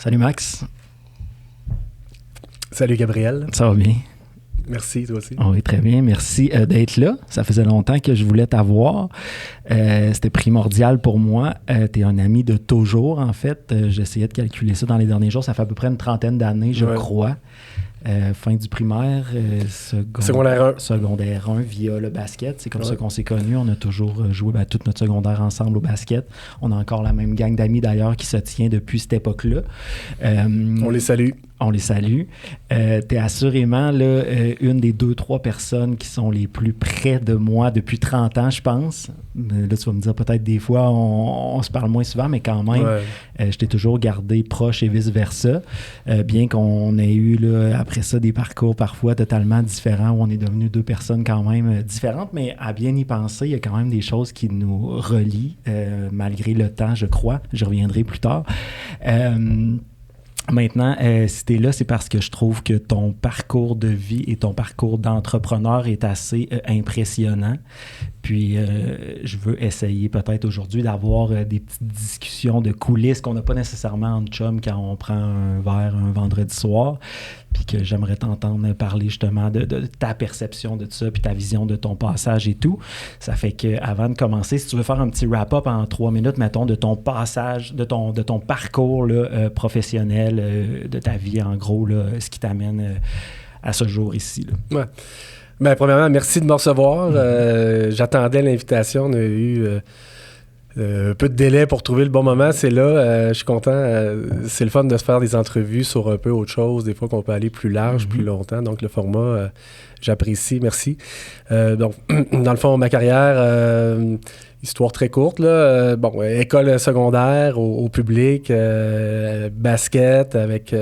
Salut Max. Salut Gabriel. Ça va bien? Merci, toi aussi. Oui, très bien. Merci d'être là. Ça faisait longtemps que je voulais t'avoir. C'était primordial pour moi. Tu es un ami de toujours, en fait. J'essayais de calculer ça dans les derniers jours. Ça fait à peu près une trentaine d'années, je crois. Fin du primaire, secondaire 1 via le basket. C'est comme ça qu'on s'est connus. On a toujours joué toute notre secondaire ensemble au basket. On a encore la même gang d'amis d'ailleurs qui se tient depuis cette époque-là. On les salue. On les salue. Tu es assurément là, une des 2-3 personnes qui sont les plus près de moi depuis 30 ans, je pense. Là, tu vas me dire peut-être des fois, on se parle moins souvent, mais quand même, je t'ai toujours gardé proche et vice-versa. Bien qu'on ait eu là, après ça des parcours parfois totalement différents où on est devenus deux personnes quand même différentes, mais à bien y penser, il y a quand même des choses qui nous relient, malgré le temps, je crois. Je reviendrai plus tard. Maintenant, si tu es là, c'est parce que je trouve que ton parcours de vie et ton parcours d'entrepreneur est assez impressionnant. Puis, je veux essayer peut-être aujourd'hui d'avoir des petites discussions de coulisses qu'on n'a pas nécessairement en chum quand on prend un verre un vendredi soir. Puis que j'aimerais t'entendre parler justement de ta perception de ça, puis ta vision de ton passage et tout. Ça fait qu'avant de commencer, si tu veux faire un petit wrap-up en 3 minutes, mettons, de ton passage, de ton parcours là, professionnel, de ta vie en gros, là, ce qui t'amène à ce jour ici. Là. Ouais. Bien, premièrement, merci de me recevoir. J'attendais l'invitation. On a eu un peu de délai pour trouver le bon moment. C'est là. Je suis content. C'est le fun de se faire des entrevues sur un peu autre chose. Des fois qu'on peut aller plus large, plus longtemps. Donc, le format, j'apprécie. Merci. Donc, dans le fond, ma carrière, histoire très courte, là. École secondaire au public, basket avec...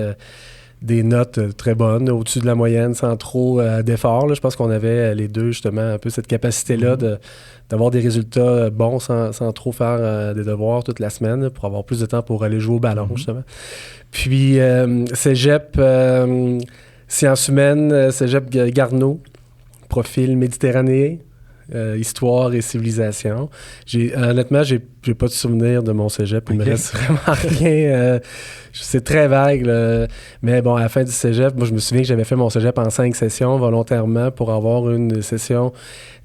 des notes très bonnes, au-dessus de la moyenne, sans trop d'efforts. Là. Je pense qu'on avait les deux, justement, un peu cette capacité-là d'avoir des résultats bons sans trop faire des devoirs toute la semaine, là, pour avoir plus de temps pour aller jouer au ballon, justement. Puis, cégep, sciences humaines, cégep Garneau, profil méditerranéen, histoire et civilisation. Honnêtement, j'ai pas de souvenir de mon cégep. Il me reste vraiment rien. C'est très vague, là. Mais bon, à la fin du cégep, moi, je me souviens que j'avais fait mon cégep en 5 sessions volontairement pour avoir une session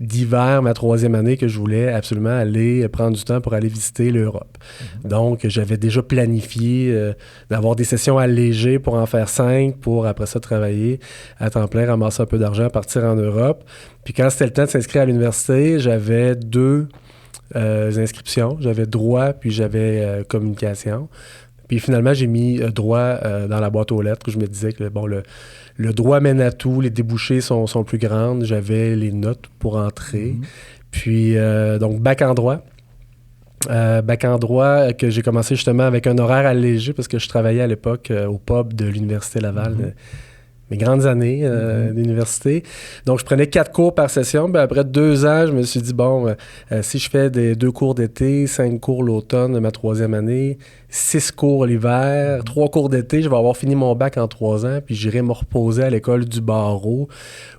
d'hiver, ma 3e année, que je voulais absolument aller prendre du temps pour aller visiter l'Europe. Donc, j'avais déjà planifié d'avoir des sessions allégées pour en faire 5, pour après ça travailler à temps plein, ramasser un peu d'argent, partir en Europe. Puis quand c'était le temps de s'inscrire à l'université, j'avais 2 inscriptions. J'avais droit, puis j'avais communication. Puis finalement, j'ai mis droit dans la boîte aux lettres. Je me disais que le droit mène à tout, les débouchés sont plus grandes. J'avais les notes pour entrer. Puis, donc, bac en droit. Bac en droit que j'ai commencé justement avec un horaire allégé parce que je travaillais à l'époque au pub de l'Université Laval. Mes grandes années d'université. Donc, je prenais 4 cours par session. Puis après 2 ans, je me suis dit, bon, si je fais 2 cours d'été, 5 cours l'automne de ma 3e année, 6 cours l'hiver, 3 cours d'été, je vais avoir fini mon bac en 3 ans, puis j'irai me reposer à l'école du barreau,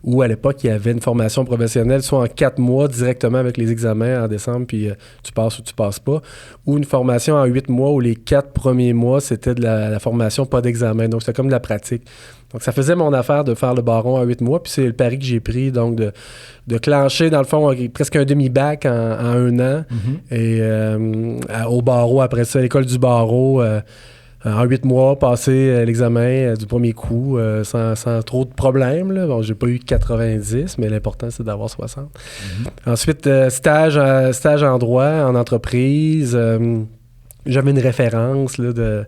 où à l'époque, il y avait une formation professionnelle, soit en 4 mois, directement avec les examens en décembre, puis tu passes ou tu passes pas, ou une formation en 8 mois, où les 4 premiers mois, c'était de la formation, pas d'examen. Donc, c'était comme de la pratique. Donc, ça faisait mon affaire de faire le barreau en 8 mois, puis c'est le pari que j'ai pris, donc de clencher, dans le fond, presque un demi-bac en 1 an, et au barreau, après ça, l'école du barreau, en 8 mois, passer l'examen du premier coup sans trop de problèmes. Là. Bon, j'ai pas eu 90, mais l'important, c'est d'avoir 60. Ensuite, stage en droit, en entreprise. J'avais une référence là,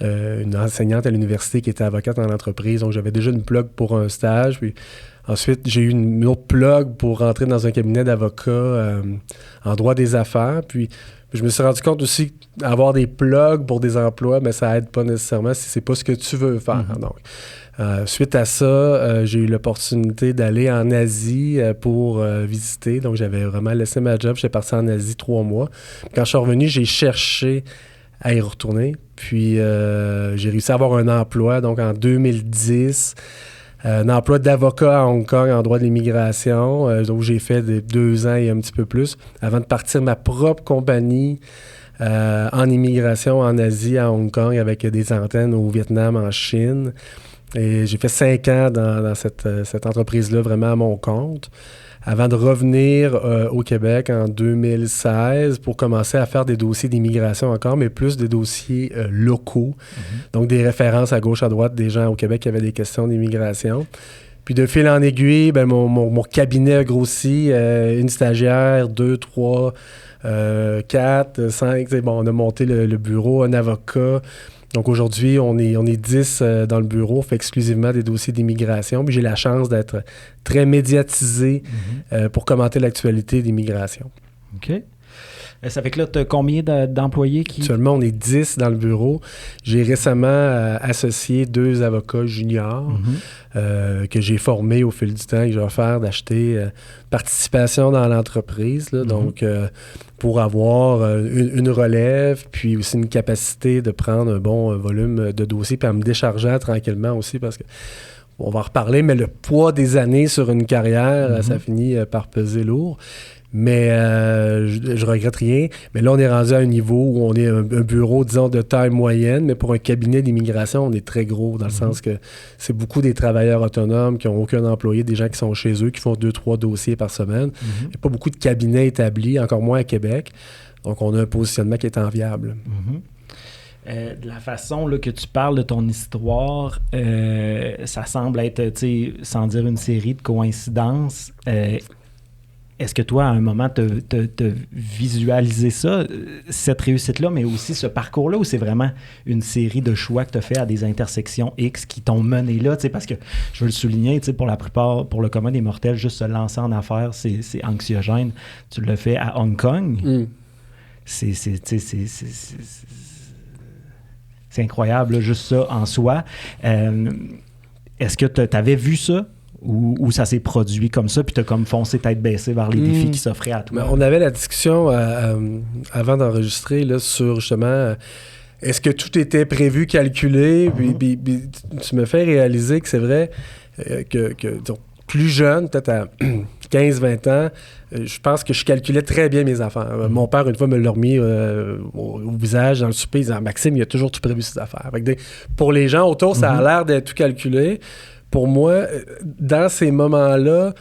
une enseignante à l'université qui était avocate en entreprise. Donc, j'avais déjà une plug pour un stage. Puis ensuite, j'ai eu une autre plug pour rentrer dans un cabinet d'avocat en droit des affaires. Puis, je me suis rendu compte aussi qu'avoir des plugs pour des emplois, mais ça aide pas nécessairement si c'est pas ce que tu veux faire. Donc, suite à ça, j'ai eu l'opportunité d'aller en Asie pour visiter. Donc, j'avais vraiment laissé ma job. J'étais parti en Asie 3 mois. Quand je suis revenu, j'ai cherché à y retourner. Puis, j'ai réussi à avoir un emploi, donc en 2010, un emploi d'avocat à Hong Kong en droit de l'immigration, où j'ai fait 2 ans et un petit peu plus, avant de partir ma propre compagnie en immigration en Asie, à Hong Kong, avec des antennes au Vietnam, en Chine. Et j'ai fait 5 ans dans cette entreprise-là, vraiment à mon compte, avant de revenir au Québec en 2016 pour commencer à faire des dossiers d'immigration encore, mais plus des dossiers locaux. Donc, des références à gauche, à droite, des gens au Québec qui avaient des questions d'immigration. Puis, de fil en aiguille, mon cabinet a grossi. Une stagiaire, 2, 3, 4, 5. On a monté le bureau, un avocat. Donc, aujourd'hui, on est 10 dans le bureau, on fait exclusivement des dossiers d'immigration. Puis j'ai la chance d'être très médiatisé pour commenter l'actualité d'immigration. OK. Ça fait que là, tu as combien d'employés qui... Actuellement, on est 10 dans le bureau. J'ai récemment associé 2 avocats juniors que j'ai formés au fil du temps, que j'ai offert d'acheter participation dans l'entreprise. Là, donc, pour avoir une relève, puis aussi une capacité de prendre un bon volume de dossiers, puis en me déchargeant tranquillement aussi, parce que on va en reparler, mais le poids des années sur une carrière, ça finit par peser lourd. Mais je regrette rien. Mais là, on est rendu à un niveau où on est un bureau, disons, de taille moyenne, mais pour un cabinet d'immigration, on est très gros, dans le sens que c'est beaucoup des travailleurs autonomes qui n'ont aucun employé, des gens qui sont chez eux, qui font 2-3 dossiers par semaine. Il n'y a pas beaucoup de cabinets établis, encore moins à Québec. Donc, on a un positionnement qui est enviable. De la façon là, que tu parles de ton histoire, ça semble être, sans dire une série de coïncidences. Est-ce que toi, à un moment, t'as visualisé ça, cette réussite-là, mais aussi ce parcours-là, ou c'est vraiment une série de choix que tu as fait à des intersections X qui t'ont mené là? Parce que, je veux le souligner, pour la plupart, pour le commun des mortels, juste se lancer en affaires, c'est anxiogène. Tu l'as fait à Hong Kong. C'est incroyable, là, juste ça en soi. Est-ce que tu avais vu ça? Ou ça s'est produit comme ça, puis tu as comme foncé tête baissée vers les défis qui s'offraient à toi? On avait la discussion avant d'enregistrer là, sur justement est-ce que tout était prévu, calculé? Puis tu me fais réaliser que c'est vrai que donc, plus jeune, peut-être à 15-20 ans, je pense que je calculais très bien mes affaires. Mon père, une fois, me l'a remis au visage dans le souper, il disait « Maxime, il a toujours tout prévu ses affaires. » Pour les gens autour, ça a l'air d'être tout calculé. Pour moi, dans ces moments-là,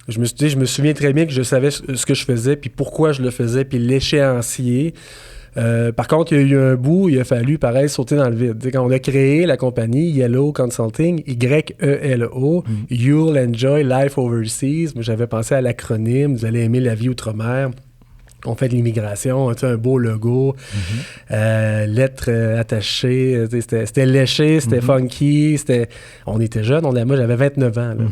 je me souviens très bien que je savais ce que je faisais, puis pourquoi je le faisais, puis l'échéancier. Par contre, il y a eu un bout, il a fallu, pareil, sauter dans le vide. Quand on a créé la compagnie Yellow Consulting, YELO, You'll Enjoy Life Overseas, moi, j'avais pensé à l'acronyme, vous allez aimer la vie outre-mer. On fait de l'immigration, un beau logo, lettres attachées, c'était léché, c'était funky, on était jeunes, moi j'avais 29 ans. Là,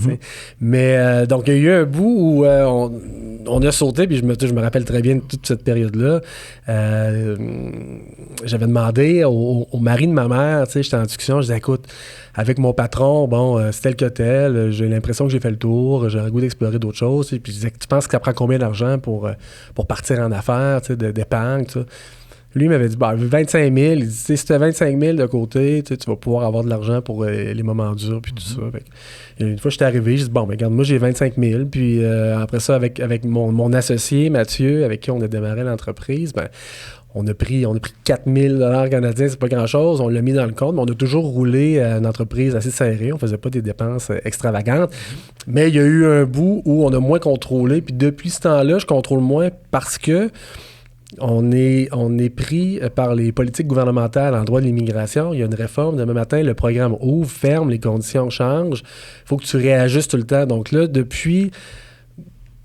mais donc il y a eu un bout où on a sauté, puis je me rappelle très bien de toute cette période-là. J'avais demandé au mari de ma mère, j'étais en discussion, je disais écoute, avec mon patron, c'est tel que tel, j'ai l'impression que j'ai fait le tour, j'ai le goût d'explorer d'autres choses. Puis je disais, tu penses que ça prend combien d'argent pour partir en affaires, d'épargne, tout ça? Lui, il m'avait dit, 25 000. Il dit, si tu as 25 000 de côté, tu vas pouvoir avoir de l'argent pour les moments durs, puis tout ça. Et une fois que j'étais arrivé, je dis, regarde, moi, j'ai 25 000. Puis après ça, avec mon associé, Mathieu, avec qui on a démarré l'entreprise, on a pris 4 000 $ canadiens, c'est pas grand-chose. On l'a mis dans le compte, mais on a toujours roulé une entreprise assez serrée. On faisait pas des dépenses extravagantes. Mais il y a eu un bout où on a moins contrôlé. Puis depuis ce temps-là, je contrôle moins parce que on est pris par les politiques gouvernementales en droit de l'immigration. Il y a une réforme. Demain matin, le programme ouvre, ferme, les conditions changent. Il faut que tu réajustes tout le temps. Donc là, depuis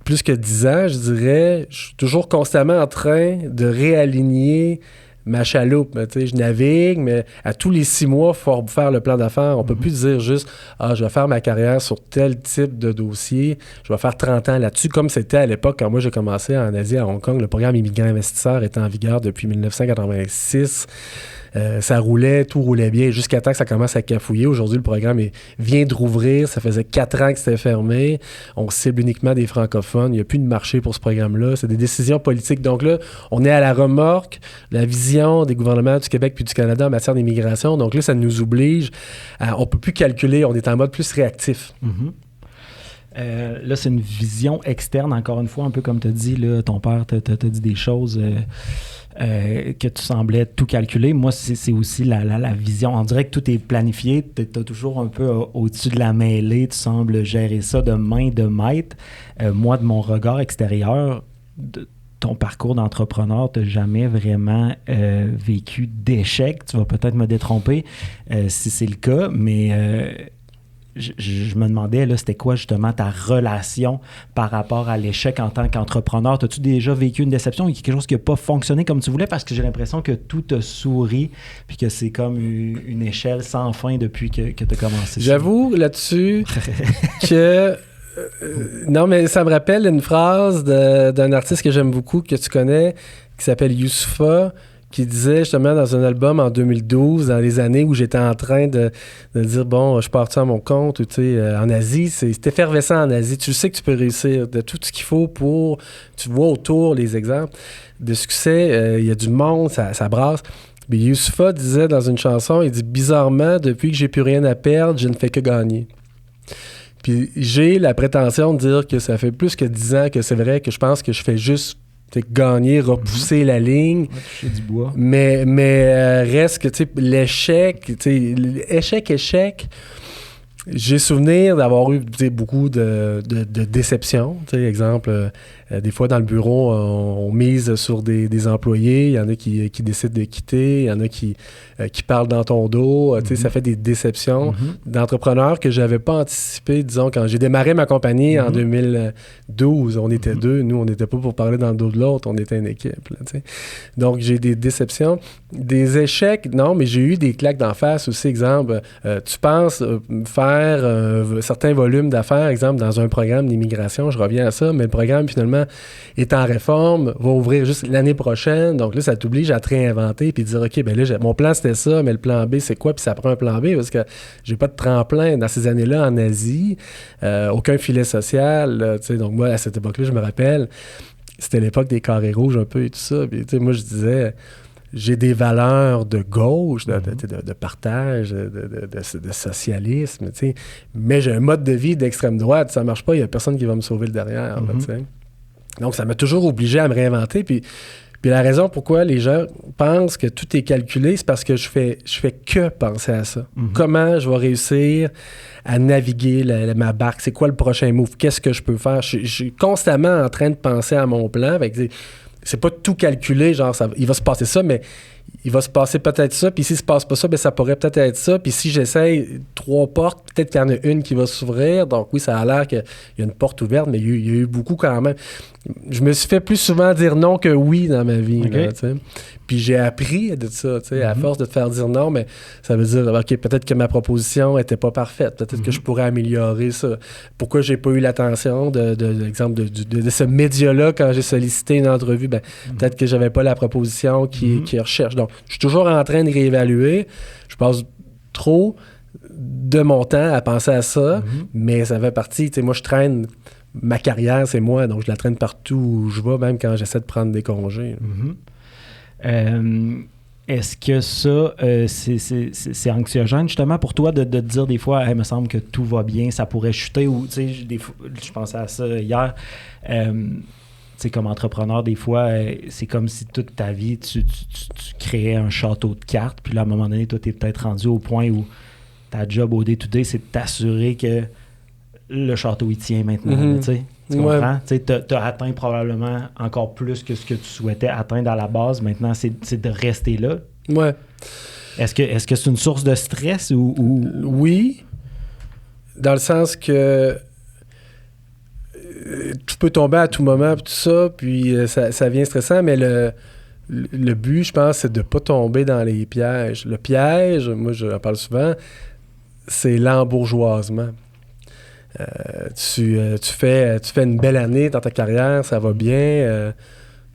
plus que 10 ans, je dirais, je suis toujours constamment en train de réaligner ma chaloupe. Je navigue, mais à tous les 6 mois, il faut faire le plan d'affaires. On ne peut plus dire juste « Ah, je vais faire ma carrière sur tel type de dossier. Je vais faire 30 ans là-dessus. » Comme c'était à l'époque, quand moi j'ai commencé en Asie, à Hong Kong, le programme immigrant investisseur était en vigueur depuis 1986. Ça roulait, tout roulait bien, jusqu'à temps que ça commence à cafouiller. Aujourd'hui, le programme vient de rouvrir. Ça faisait 4 ans que c'était fermé. On cible uniquement des francophones. Il n'y a plus de marché pour ce programme-là. C'est des décisions politiques. Donc là, on est à la remorque, la vision des gouvernements du Québec puis du Canada en matière d'immigration. Donc là, ça nous oblige on ne peut plus calculer. On est en mode plus réactif. Là, c'est une vision externe, encore une fois, un peu comme tu as dit, là, ton père t'a dit des choses que tu semblais tout calculer. Moi, c'est aussi la vision. On dirait que tout est planifié. Tu es toujours un peu au-dessus de la mêlée. Tu sembles gérer ça de main de maître. Moi, de mon regard extérieur, ton parcours d'entrepreneur, tu n'as jamais vraiment vécu d'échec. Tu vas peut-être me détromper si c'est le cas, mais je me demandais, là, c'était quoi justement ta relation par rapport à l'échec en tant qu'entrepreneur? As-tu déjà vécu une déception ou quelque chose qui n'a pas fonctionné comme tu voulais? Parce que j'ai l'impression que tout te sourit puis que c'est comme une échelle sans fin depuis que tu as commencé. J'avoue là-dessus que... non, mais ça me rappelle une phrase d'un artiste que j'aime beaucoup, que tu connais, qui s'appelle Youssoupha, qui disait justement dans un album en 2012, dans les années où j'étais en train de dire, bon, je pars à mon compte, ou tu sais, en Asie, c'est effervescent en Asie. Tu sais que tu peux réussir de tout ce qu'il faut pour... Tu vois autour les exemples de succès, il y a du monde, ça brasse. Mais Youssoupha disait dans une chanson, il dit, bizarrement, depuis que j'ai plus rien à perdre, je ne fais que gagner. Puis j'ai la prétention de dire que ça fait plus que 10 ans que c'est vrai que je pense que je fais juste gagner, repousser la ligne. Ouais, toucher du bois. Mais reste que, tu sais, l'échec, j'ai souvenir d'avoir eu beaucoup de déceptions. Tu sais, exemple, des fois dans le bureau, on mise sur des employés. Il y en a qui décident de quitter. Il y en a qui parlent dans ton dos. Tu sais, ça fait des déceptions d'entrepreneurs que je n'avais pas anticipé. Disons, quand j'ai démarré ma compagnie en 2012, on était deux. Nous, on n'était pas pour parler dans le dos de l'autre. On était une équipe. Là, tu sais. Donc, j'ai des déceptions. Des échecs, non, mais j'ai eu des claques d'en face aussi. Exemple, tu penses faire un certain volume d'affaires, exemple, dans un programme d'immigration, je reviens à ça, mais le programme, finalement, est en réforme, va ouvrir juste l'année prochaine. Donc là, ça t'oblige à te réinventer puis dire, OK, ben là, mon plan, c'était ça, mais le plan B, c'est quoi? Puis ça prend un plan B parce que j'ai pas de tremplin dans ces années-là en Asie, aucun filet social. Tu sais, donc moi, à cette époque-là, je me rappelle, c'était l'époque des carrés rouges un peu et tout ça. Puis, tu sais, moi, je disais... J'ai des valeurs de gauche, de partage, de socialisme, tu sais. Mais j'ai un mode de vie d'extrême droite. Ça marche pas, il y a personne qui va me sauver le derrière. Là, tu sais. Donc, ça m'a toujours obligé à me réinventer. Puis la raison pourquoi les gens pensent que tout est calculé, c'est parce que je fais que penser à ça. Comment je vais réussir à naviguer ma barque? C'est quoi le prochain move? Qu'est-ce que je peux faire? Je suis constamment en train de penser à mon plan. Avec c'est pas tout calculé, genre, il va se passer ça, mais il va se passer peut-être ça, puis s'il se passe pas ça, bien, ça pourrait peut-être être ça, puis si j'essaye 3 portes, peut-être qu'il y en a une qui va s'ouvrir, donc oui, ça a l'air qu'il y a une porte ouverte, mais il y a eu beaucoup quand même. Je me suis fait plus souvent dire non que oui dans ma vie, okay. Là, tu sais. Puis j'ai appris de ça, tu sais, à force de te faire dire non, mais ça veut dire, OK, peut-être que ma proposition était pas parfaite, peut-être que je pourrais améliorer ça. Pourquoi j'ai pas eu l'attention de ce média-là quand j'ai sollicité une entrevue? Ben, peut-être que j'avais pas la proposition qui recherche. Donc, je suis toujours en train de réévaluer. Je passe trop de mon temps à penser à ça, mais ça fait partie, tu sais, moi, je traîne... Ma carrière, c'est moi, donc je la traîne partout où je vais, même quand j'essaie de prendre des congés. Est-ce que ça, c'est anxiogène justement pour toi de te dire des fois, il me semble que tout va bien, ça pourrait chuter, ou tu sais, je pensais à ça hier, tu sais, comme entrepreneur, des fois, c'est comme si toute ta vie, tu créais un château de cartes, puis là, à un moment donné, toi, tu es peut-être rendu au point où ta job au day-to-day, c'est de t'assurer que le château, il tient maintenant, tu sais. Tu comprends? Tu as atteint probablement encore plus que ce que tu souhaitais atteindre à la base. Maintenant, c'est de rester là. Ouais. Est-ce que c'est une source de stress ou... Oui, dans le sens que tu peux tomber à tout moment, tout ça, puis ça vient stressant, mais le but, je pense, c'est de ne pas tomber dans les pièges. Le piège, moi, je en parle souvent, c'est l'embourgeoisement. Tu fais une belle année dans ta carrière, ça va bien,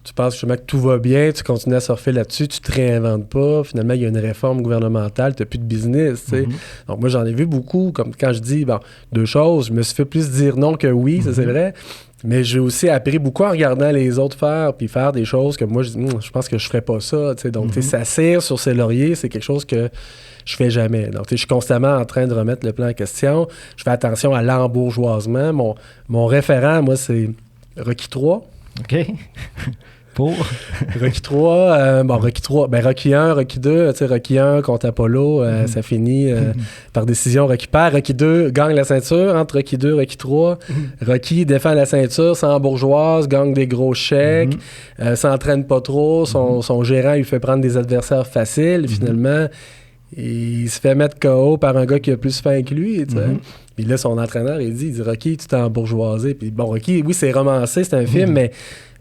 tu penses justement que tout va bien, tu continues à surfer là-dessus, tu te réinventes pas, finalement il y a une réforme gouvernementale, tu n'as plus de business, tu sais. Donc moi j'en ai vu beaucoup, comme quand je dis, bon, 2 choses, je me suis fait plus dire non que oui, ça c'est vrai, mais j'ai aussi appris beaucoup en regardant les autres faire, puis faire des choses que moi je pense que je ferais pas ça, tu sais. Donc tu sais, s'asseoir sur ses lauriers, c'est quelque chose que je fais jamais. Donc, je suis constamment en train de remettre le plan en question. Je fais attention à l'embourgeoisement. Mon référent, moi, c'est Rocky III. OK. Pour? Rocky 3, Rocky 3, Rocky 1, Rocky 2, tu sais, Rocky 1 contre Apollo, ça finit par décision. Rocky perd, Rocky 2 gagne la ceinture, entre Rocky 2 et Rocky 3. Rocky défend la ceinture, sans bourgeoise, gagne des gros chèques, s'entraîne pas trop, son gérant lui fait prendre des adversaires faciles, finalement, il se fait mettre KO par un gars qui a plus faim que lui, tu sais. Puis là, son entraîneur, il dit Rocky, tu t'es embourgeoisé. Puis bon, Rocky, oui, c'est romancé, c'est un film,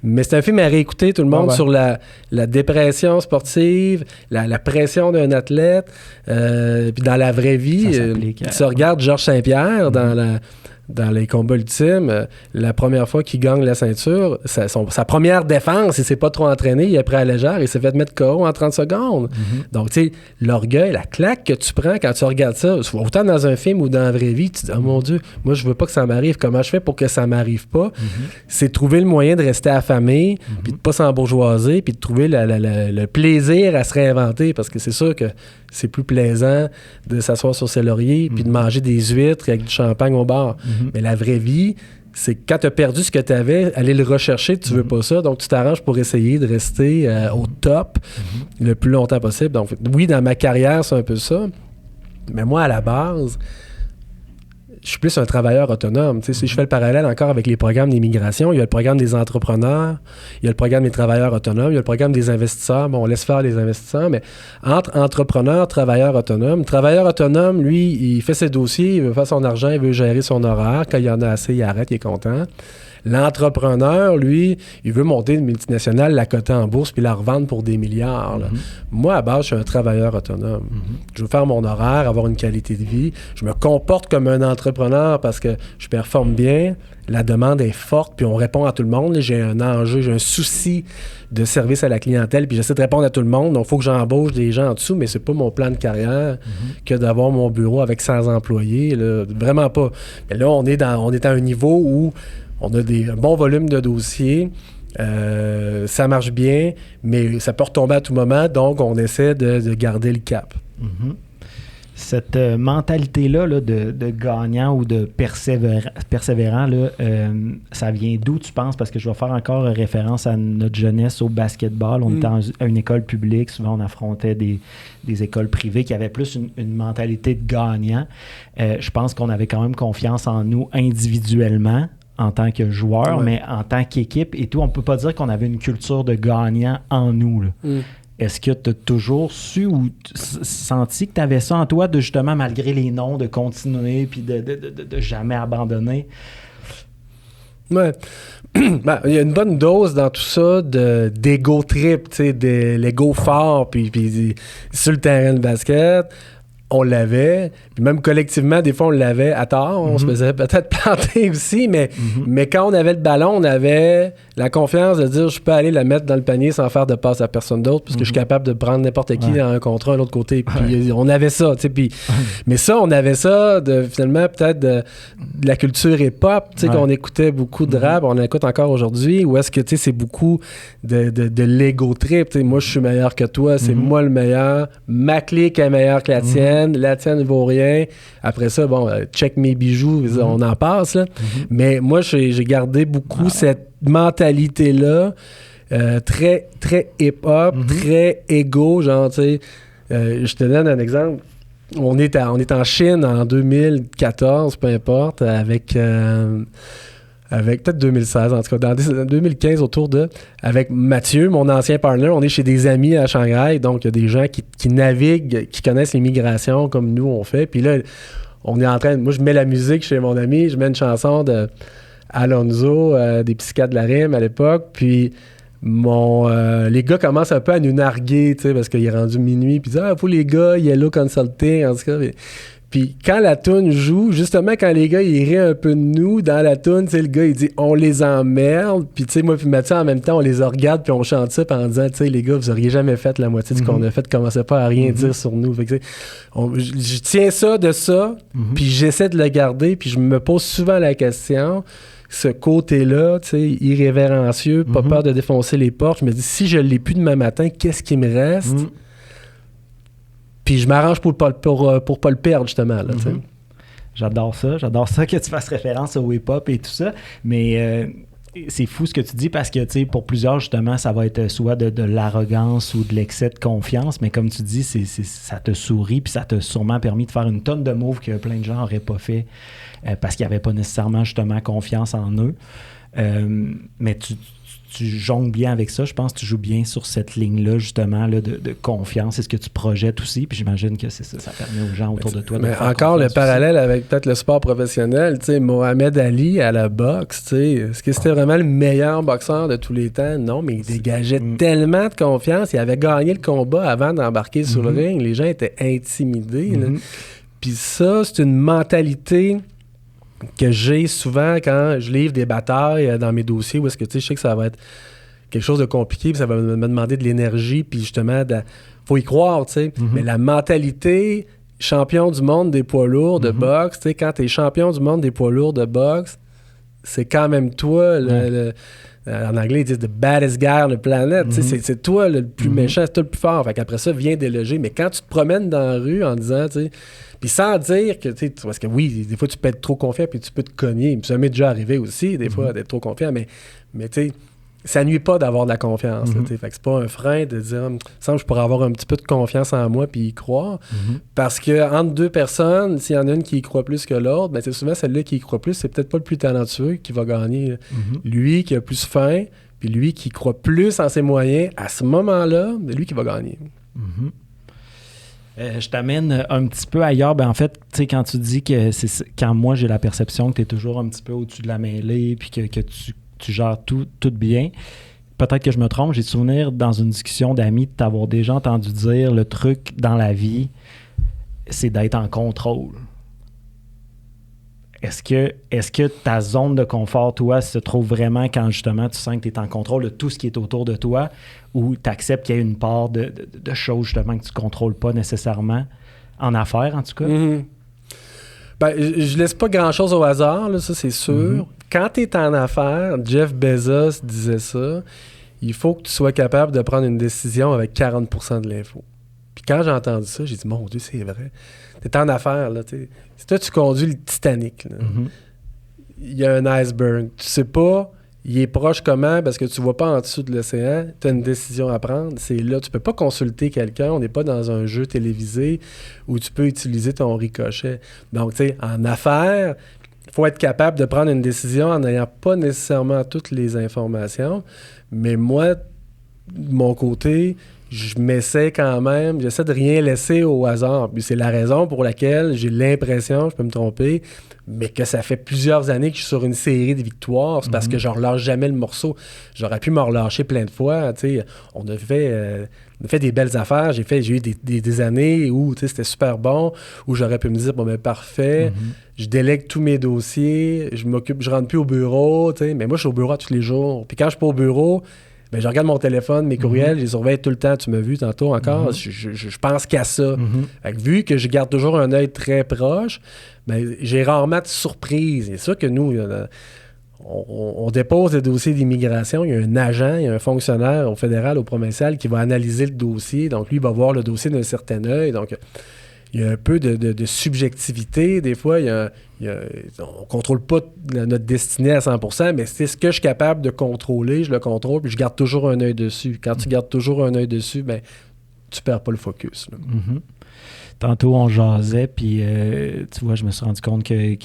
mais c'est un film à réécouter, tout le monde, sur la dépression sportive, la pression d'un athlète. Puis dans la vraie vie, tu regardes Georges Saint-Pierre dans les combats ultimes, la première fois qu'il gagne la ceinture, sa première défense, il s'est pas trop entraîné, il est pris à la légère, il s'est fait mettre KO en 30 secondes. Donc, tu sais, l'orgueil, la claque que tu prends quand tu regardes ça, autant dans un film ou dans la vraie vie, tu te dis « Oh mon Dieu, moi, je veux pas que ça m'arrive. Comment je fais pour que ça m'arrive pas? » C'est trouver le moyen de rester affamé, puis de pas s'embourgeoiser, puis de trouver le plaisir à se réinventer, parce que c'est sûr que c'est plus plaisant de s'asseoir sur ses lauriers puis de manger des huîtres avec du champagne au bar. Mais la vraie vie, c'est que quand tu as perdu ce que tu avais, aller le rechercher, tu veux pas ça. Donc, tu t'arranges pour essayer de rester au top le plus longtemps possible. Donc, oui, dans ma carrière, c'est un peu ça. Mais moi, à la base, je suis plus un travailleur autonome. Tu sais, si je fais le parallèle encore avec les programmes d'immigration, il y a le programme des entrepreneurs, il y a le programme des travailleurs autonomes, il y a le programme des investisseurs. Bon, on laisse faire les investisseurs, mais entre entrepreneurs, travailleur autonome, lui, il fait ses dossiers, il veut faire son argent, il veut gérer son horaire. Quand il y en a assez, il arrête, il est content. L'entrepreneur, lui, il veut monter une multinationale, la coter en bourse, puis la revendre pour des milliards. Moi, à base, je suis un travailleur autonome. Je veux faire mon horaire, avoir une qualité de vie. Je me comporte comme un entrepreneur parce que je performe bien. La demande est forte, puis on répond à tout le monde. J'ai un enjeu, j'ai un souci de service à la clientèle, puis j'essaie de répondre à tout le monde. Donc, il faut que j'embauche des gens en dessous, mais c'est pas mon plan de carrière que d'avoir mon bureau avec 100 employés. Là. Vraiment pas. Mais là, on est à un niveau où on a un bon volume de dossiers, ça marche bien, mais ça peut retomber à tout moment, donc on essaie de garder le cap. Cette mentalité-là là, de gagnant ou de persévérant, là, ça vient d'où, tu penses? Parce que je vais faire encore référence à notre jeunesse au basketball. On était à une école publique, souvent on affrontait des écoles privées qui avaient plus une mentalité de gagnant. Je pense qu'on avait quand même confiance en nous individuellement, en tant que joueur, mais en tant qu'équipe et tout, on peut pas dire qu'on avait une culture de gagnant en nous. Là. Est-ce que tu as toujours su ou senti que tu avais ça en toi, de justement, malgré les noms, de continuer puis de jamais abandonner? Ouais. Il y a une bonne dose dans tout ça d'ego trip, tu sais, de l'ego fort, puis sur le terrain de basket. On l'avait, puis même collectivement, des fois, on l'avait à tort. On se faisait peut-être planter aussi, mais quand on avait le ballon, on avait la confiance de dire je peux aller la mettre dans le panier sans faire de passe à personne d'autre, parce que je suis capable de prendre n'importe qui dans un contre un de l'autre côté. Puis on avait ça, tu sais. Puis, mais ça, on avait ça finalement peut-être de la culture hip-hop, tu sais, qu'on écoutait beaucoup de rap, on écoute encore aujourd'hui, où est-ce que, tu sais, c'est beaucoup de l'ego trip. Tu sais, moi, je suis meilleur que toi, c'est moi le meilleur, ma clique est meilleure que la tienne. La tienne ne vaut rien. Après ça, bon, check mes bijoux, on en passe. Là. Mais moi, j'ai gardé beaucoup cette mentalité-là, très, très hip-hop, très égo, genre, tu sais. Je te donne un exemple. On est en Chine en 2014, peu importe, avec peut-être 2016, en tout cas, dans 2015, avec Mathieu, mon ancien partner, on est chez des amis à Shanghai, donc il y a des gens qui naviguent, qui connaissent l'immigration comme nous on fait, puis là, on est en train, moi je mets la musique chez mon ami, je mets une chanson de Alonso, des Psychiatres de la Rime à l'époque, puis les gars commencent un peu à nous narguer, tu sais, parce qu'il est rendu minuit, puis ils disent « Ah, faut les gars, Yellow Consulting », en tout cas, puis quand la toune joue, justement, quand les gars, ils rient un peu de nous, dans la toune, tu sais, le gars, il dit « On les emmerde », puis tu sais, moi puis Mathieu, en même temps, on les regarde, puis on chante ça, en disant « Tu sais, les gars, vous auriez jamais fait la moitié de ce qu'on a fait, commencez pas à rien dire sur nous. » Fait que, je tiens ça de ça, puis j'essaie de le garder, puis je me pose souvent la question, ce côté-là, tu sais, irrévérencieux, pas peur de défoncer les portes, je me dis « Si je l'ai plus demain matin, qu'est-ce qui me reste? » Puis je m'arrange pour pas le perdre, justement. Là, J'adore ça que tu fasses référence au hip-hop et tout ça. Mais c'est fou ce que tu dis parce que, tu sais, pour plusieurs, justement, ça va être soit de l'arrogance ou de l'excès de confiance, mais comme tu dis, ça te sourit puis ça t'a sûrement permis de faire une tonne de moves que plein de gens n'auraient pas fait parce qu'ils n'avaient pas nécessairement, justement, confiance en eux. Mais tu jongles bien avec ça. Je pense que tu joues bien sur cette ligne-là, justement, là, de confiance. C'est ce que tu projettes aussi. Puis j'imagine que c'est ça. Ça permet aux gens autour de toi de faire encore le parallèle aussi. avec peut-être le sport professionnel. Tu sais, Mohamed Ali à la boxe, tu sais, est-ce que c'était vraiment le meilleur boxeur de tous les temps? Non, mais il dégageait tellement de confiance. Il avait gagné le combat avant d'embarquer sur le ring. Les gens étaient intimidés. Puis ça, c'est une mentalité que j'ai souvent quand je livre des batailles dans mes dossiers où est-ce que, tu sais, je sais que ça va être quelque chose de compliqué, puis ça va me demander de l'énergie, puis justement, faut y croire, tu sais. Mais la mentalité, champion du monde des poids lourds de boxe, tu sais, quand t'es champion du monde des poids lourds de boxe, c'est quand même toi, en anglais, ils disent « the baddest guy on the planet », tu sais, c'est toi le plus méchant, c'est toi le plus fort. Fait qu'après ça, viens déloger. Mais quand tu te promènes dans la rue en disant, tu sais, puis sans dire que, tu sais, parce que oui, des fois, tu peux être trop confiant puis tu peux te cogner. Puis ça m'est déjà arrivé aussi, des fois, d'être trop confiant, mais tu sais, ça nuit pas d'avoir de la confiance. Là, fait que c'est pas un frein de dire, il me semble que je pourrais avoir un petit peu de confiance en moi puis y croire. Parce que entre deux personnes, s'il y en a une qui y croit plus que l'autre, ben c'est souvent celle-là qui y croit plus, c'est peut-être pas le plus talentueux qui va gagner. Lui qui a plus faim, puis lui qui croit plus en ses moyens, à ce moment-là, c'est lui qui va gagner. Je t'amène un petit peu ailleurs. Ben en fait, tu sais, quand tu dis que quand moi j'ai la perception que tu es toujours un petit peu au-dessus de la mêlée puis que tu gères tout bien, peut-être que je me trompe. J'ai souvenir dans une discussion d'amis de t'avoir déjà entendu dire le truc dans la vie, c'est d'être en contrôle. Est-ce que ta zone de confort, toi, se trouve vraiment quand justement tu sens que tu es en contrôle de tout ce qui est autour de toi ou tu acceptes qu'il y a une part de choses justement que tu ne contrôles pas nécessairement, en affaires en tout cas? Ben, je laisse pas grand-chose au hasard, là, ça c'est sûr. Quand tu es en affaires, Jeff Bezos disait ça, il faut que tu sois capable de prendre une décision avec 40% de l'info. Puis quand j'ai entendu ça, j'ai dit, mon Dieu, c'est vrai. T'es en affaires, là, tu sais. Si toi, tu conduis le Titanic, là, il y a un iceberg. Tu sais pas, il est proche comment, parce que tu vois pas en dessous de l'océan. Tu as une décision à prendre. C'est là. Tu peux pas consulter quelqu'un. On n'est pas dans un jeu télévisé où tu peux utiliser ton ricochet. Donc, tu sais, en affaires, il faut être capable de prendre une décision en n'ayant pas nécessairement toutes les informations. Mais moi, de mon côté, je m'essaie quand même, j'essaie de rien laisser au hasard. Puis c'est la raison pour laquelle j'ai l'impression, je peux me tromper, mais que ça fait plusieurs années que je suis sur une série de victoires. C'est parce que je ne relâche jamais le morceau. J'aurais pu me relâcher plein de fois. Tu sais, on a fait des belles affaires. J'ai eu des années où c'était super bon, où j'aurais pu me dire, bon, ben parfait, je délègue tous mes dossiers, je rentre plus au bureau, tu sais, mais moi, je suis au bureau tous les jours. Puis quand je suis pas au bureau, ben, je regarde mon téléphone, mes courriels, je les surveille tout le temps. Tu m'as vu tantôt encore. Je pense qu'à ça. Fait que vu que je garde toujours un œil très proche, ben, j'ai rarement de surprises. C'est sûr que nous, on dépose des dossiers d'immigration. Il y a un agent, il y a un fonctionnaire au fédéral, au provincial qui va analyser le dossier. Donc, lui, il va voir le dossier d'un certain œil. Donc, il y a un peu de subjectivité. Des fois, on ne contrôle pas notre destinée à 100%, mais c'est ce que je suis capable de contrôler, je le contrôle, puis je garde toujours un œil dessus. Quand tu gardes toujours un œil dessus, ben, tu perds pas le focus. Tantôt, on jasait, puis tu vois, je me suis rendu compte que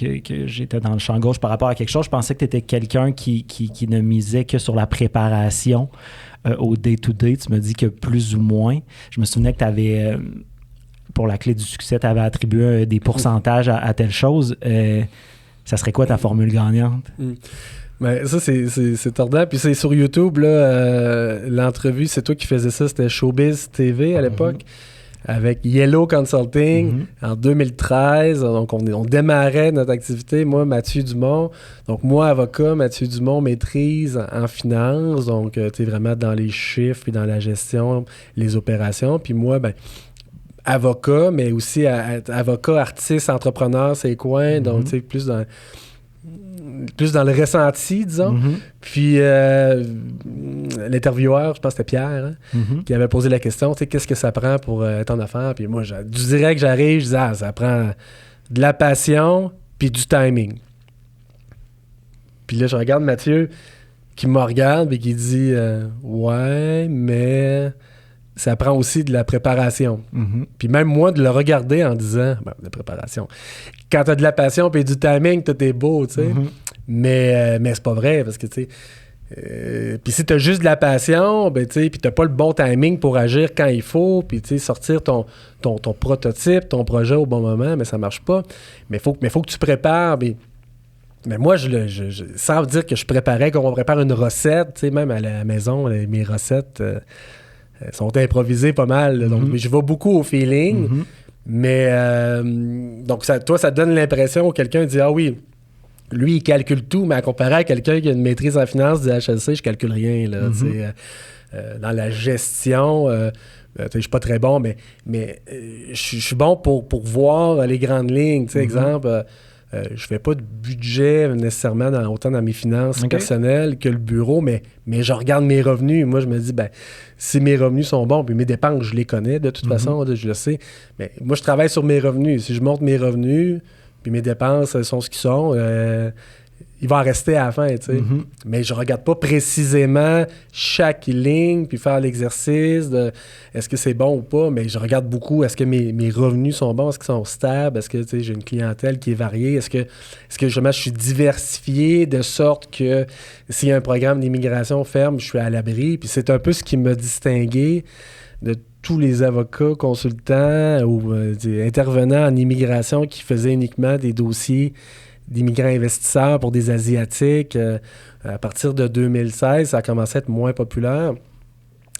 j'étais dans le champ gauche par rapport à quelque chose. Je pensais que tu étais quelqu'un qui ne misait que sur la préparation au day-to-day. Tu me dis que plus ou moins. Je me souvenais que tu avais... pour la clé du succès, tu avais attribué des pourcentages à telle chose. Ça serait quoi ta formule gagnante? Ben, ça, c'est tordant. Puis c'est sur YouTube, là, l'entrevue, c'est toi qui faisais ça. C'était Showbiz TV à l'époque, avec Yellow Consulting en 2013. Donc, on démarrait notre activité. Moi, Mathieu Dumont. Donc, moi, avocat, Mathieu Dumont, maîtrise en finance. Donc, tu es vraiment dans les chiffres, puis dans la gestion, les opérations. Puis moi, ben avocat, mais aussi avocat, artiste, entrepreneur, c'est quoi? Donc, tu sais, plus dans le ressenti, disons. Puis, l'intervieweur, je pense que c'était Pierre, qui avait posé la question, tu sais, qu'est-ce que ça prend pour être en affaires? Puis moi, du direct, j'arrive, je disais, ça prend de la passion puis du timing. Puis là, je regarde Mathieu, qui me regarde et qui dit ouais, mais ça prend aussi de la préparation. Puis même moi, de le regarder en disant de la préparation. Quand t'as de la passion et du timing, tout est beau, tu sais. Mais c'est pas vrai, parce que, tu sais... puis si t'as juste de la passion, ben, tu sais, puis t'as pas le bon timing pour agir quand il faut, puis, tu sais, sortir ton prototype, ton projet au bon moment, mais ça marche pas. Mais faut que tu prépares, mais moi, sans dire que je préparais, qu'on prépare une recette, tu sais, même à la maison, mes recettes sont improvisées pas mal. Donc, mais je vais beaucoup au feeling. Mais, donc, ça donne l'impression que quelqu'un dit « Ah oui, lui, il calcule tout, mais à comparer à quelqu'un qui a une maîtrise en finance du HEC, je calcule rien. » là, dans la gestion, je suis pas très bon, mais je suis bon pour voir les grandes lignes. Exemple... je fais pas de budget nécessairement autant dans mes finances personnelles que le bureau, mais je regarde mes revenus. Moi, je me dis, si mes revenus sont bons, puis mes dépenses, je les connais de toute façon, je le sais. Mais moi, je travaille sur mes revenus. Si je monte mes revenus, puis mes dépenses sont ce qu'ils sont, il va en rester à la fin, tu sais. Mais je regarde pas précisément chaque ligne, puis faire l'exercice de est-ce que c'est bon ou pas, mais je regarde beaucoup, est-ce que mes revenus sont bons, est-ce qu'ils sont stables, est-ce que, tu sais, j'ai une clientèle qui est variée, est-ce que justement je suis diversifié de sorte que s'il y a un programme d'immigration ferme, je suis à l'abri, puis c'est un peu ce qui m'a distingué de tous les avocats, consultants ou intervenants en immigration qui faisaient uniquement des dossiers d'immigrants investisseurs pour des Asiatiques. À partir de 2016, ça a commencé à être moins populaire.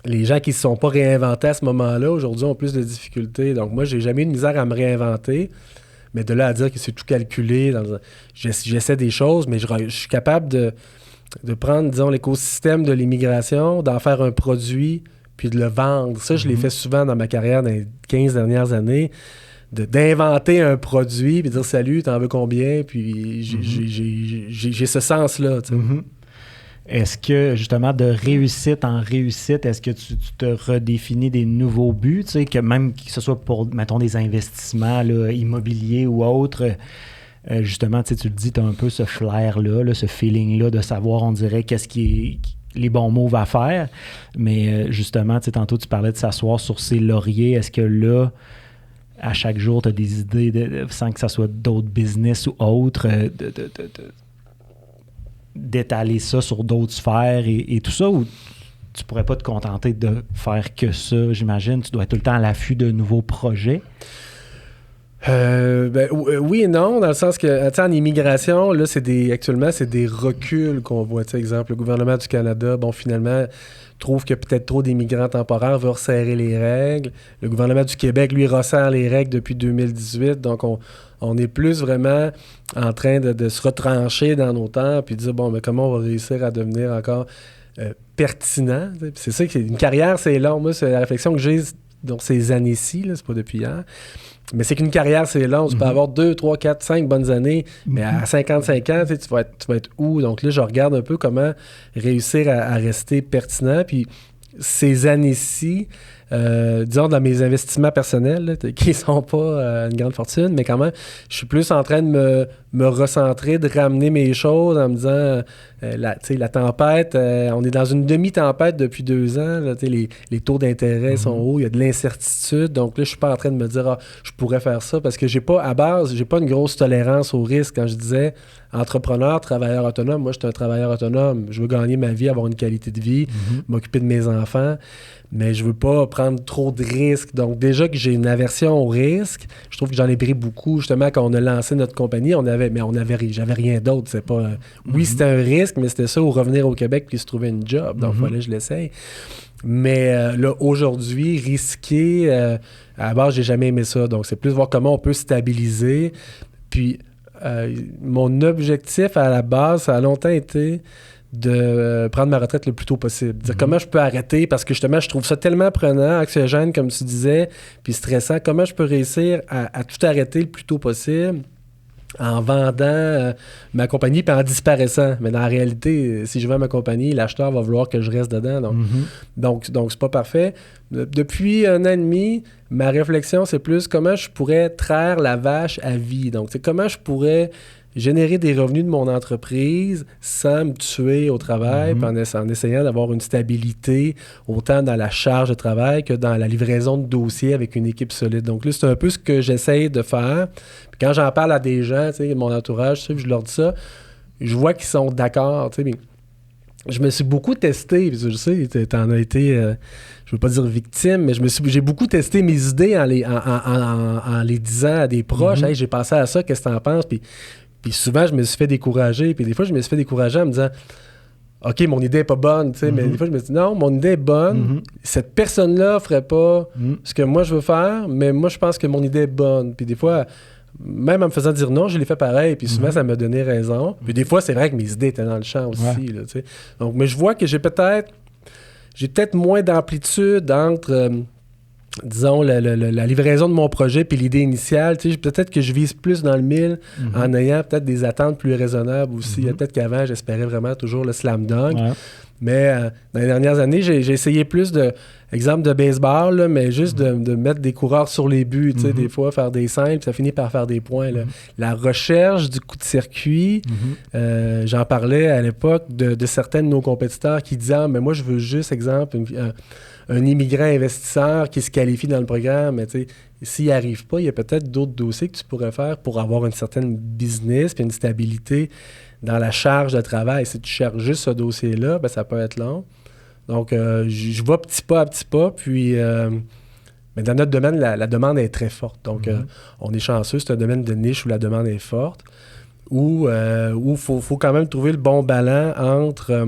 Les gens qui ne se sont pas réinventés à ce moment-là, aujourd'hui, ont plus de difficultés. Donc, moi, j'ai jamais eu de misère à me réinventer. Mais de là à dire que c'est tout calculé, j'essaie des choses, mais je suis capable de prendre, disons, l'écosystème de l'immigration, d'en faire un produit, puis de le vendre. Ça, je l'ai fait souvent dans ma carrière dans les 15 dernières années. D'inventer un produit, puis dire « Salut, t'en veux combien? » Puis j'ai ce sens-là. Est-ce que, justement, de réussite en réussite, est-ce que tu te redéfinis des nouveaux buts? Tu sais, que même que ce soit pour, mettons, des investissements là, immobiliers ou autres, justement, tu le dis, tu as un peu ce flair-là, ce feeling-là de savoir, on dirait, qu'est-ce qui est les bons moves à faire. Mais justement, tantôt, tu parlais de s'asseoir sur ses lauriers. Est-ce que là... à chaque jour, tu as des idées, sans que ça soit d'autres business ou autres, d'étaler ça sur d'autres sphères et tout ça, ou tu pourrais pas te contenter de faire que ça, j'imagine? Tu dois être tout le temps à l'affût de nouveaux projets. Oui et non, dans le sens que, en immigration, là, actuellement, c'est des reculs qu'on voit. Exemple, le gouvernement du Canada, finalement... trouve qu'il y a peut-être trop d'immigrants temporaires, veut resserrer les règles. Le gouvernement du Québec, lui, resserre les règles depuis 2018. Donc, on est plus vraiment en train de se retrancher dans nos temps puis de dire, mais comment on va réussir à devenir encore pertinent? C'est ça, une carrière, c'est long. Moi, c'est la réflexion que j'ai dans ces années-ci, là, c'est pas depuis hier. Mais c'est qu'une carrière, c'est long. Tu peux avoir 2, 3, 4, 5 bonnes années, mais à 55 ans, tu vas être où? Donc là, je regarde un peu comment réussir à rester pertinent. Puis ces années-ci, disons dans mes investissements personnels, là, qui ne sont pas une grande fortune, mais quand même, je suis plus en train de me recentrer, de ramener mes choses en me disant, la tempête, on est dans une demi-tempête depuis 2 ans, là, les taux d'intérêt sont hauts, il y a de l'incertitude, donc là, je suis pas en train de me dire, je pourrais faire ça, parce que j'ai pas une grosse tolérance au risque. Quand je disais entrepreneur, travailleur autonome, moi, je suis un travailleur autonome, je veux gagner ma vie, avoir une qualité de vie, m'occuper de mes enfants, mais je veux pas prendre trop de risques. Donc, déjà que j'ai une aversion au risque, je trouve que j'en ai pris beaucoup. Justement, quand on a lancé notre compagnie, j'avais rien d'autre. C'est pas... Oui, c'était un risque, mais c'était ça, ou revenir au Québec puis se trouver une job. Donc, il fallait que je l'essaye. Mais là, aujourd'hui, risquer, à la base, j'ai jamais aimé ça. Donc, c'est plus voir comment on peut stabiliser. Puis, mon objectif à la base, ça a longtemps été de prendre ma retraite le plus tôt possible. Dire comment je peux arrêter, parce que justement, je trouve ça tellement prenant, anxiogène, comme tu disais, puis stressant. Comment je peux réussir à tout arrêter le plus tôt possible en vendant ma compagnie puis en disparaissant. Mais dans la réalité, si je vends ma compagnie, l'acheteur va vouloir que je reste dedans. Donc c'est pas parfait. Depuis 1 an et demi, ma réflexion, c'est plus comment je pourrais traire la vache à vie. Donc, c'est comment je pourrais générer des revenus de mon entreprise sans me tuer au travail, puis en essayant d'avoir une stabilité autant dans la charge de travail que dans la livraison de dossiers avec une équipe solide. Donc là, c'est un peu ce que j'essaye de faire. Puis quand j'en parle à des gens, tu sais, mon entourage, tu sais, je leur dis ça, je vois qu'ils sont d'accord, tu sais, mais je me suis beaucoup testé, je sais, t'en as été, je veux pas dire victime, mais j'ai beaucoup testé mes idées en les disant à des proches. Hey, j'ai pensé à ça, qu'est-ce que t'en penses? Puis souvent, je me suis fait décourager. Puis des fois, je me suis fait décourager en me disant, OK, mon idée n'est pas bonne, tu sais, mais des fois, je me dis, non, mon idée est bonne. Cette personne-là ferait pas ce que moi, je veux faire, mais moi, je pense que mon idée est bonne. Puis des fois, même en me faisant dire non, je l'ai fait pareil. Puis souvent, ça m'a donné raison. Puis des fois, c'est vrai que mes idées étaient dans le champ aussi. Là, tu sais. Donc, mais je vois que j'ai peut-être moins d'amplitude entre, disons, la livraison de mon projet puis l'idée initiale. Tu sais, peut-être que je vise plus dans le mille en ayant peut-être des attentes plus raisonnables aussi. Peut-être qu'avant, j'espérais vraiment toujours le slam dunk. Ouais. Mais dans les dernières années, j'ai essayé plus exemple de baseball, là, mais juste de mettre des coureurs sur les buts, tu sais, des fois, faire des simples, ça finit par faire des points. Là. La recherche du coup de circuit, j'en parlais à l'époque de certains de nos compétiteurs qui disaient « mais moi, je veux juste, exemple, un immigrant investisseur qui se qualifie dans le programme, mais tu sais, s'il n'y arrive pas, il y a peut-être d'autres dossiers que tu pourrais faire pour avoir une certaine business puis une stabilité dans la charge de travail. Si tu cherches juste ce dossier-là, ben, ça peut être long. Donc, je vais petit pas à petit pas, puis mais dans notre domaine, la demande est très forte. Donc, on est chanceux, c'est un domaine de niche où la demande est forte, où il faut quand même trouver le bon ballon entre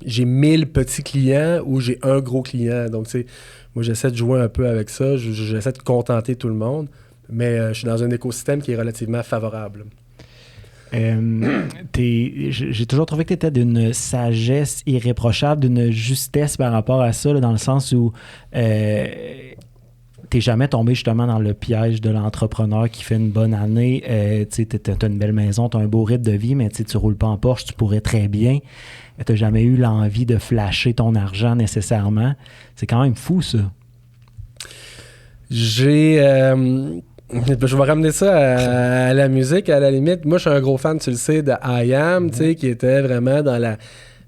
j'ai 1000 petits clients ou j'ai un gros client. Donc, tu sais, moi, j'essaie de jouer un peu avec ça, j'essaie de contenter tout le monde, mais je suis dans un écosystème qui est relativement favorable. J'ai toujours trouvé que tu étais d'une sagesse irréprochable, d'une justesse par rapport à ça, là, dans le sens où t'es jamais tombé justement dans le piège de l'entrepreneur qui fait une bonne année. T'as une belle maison, t'as un beau rythme de vie, mais tu roules pas en Porsche, tu pourrais très bien. T'as jamais eu l'envie de flasher ton argent nécessairement. C'est quand même fou, ça. Je vais ramener ça à la musique, à la limite. Moi, je suis un gros fan, tu le sais, de I Am, tu sais, qui était vraiment dans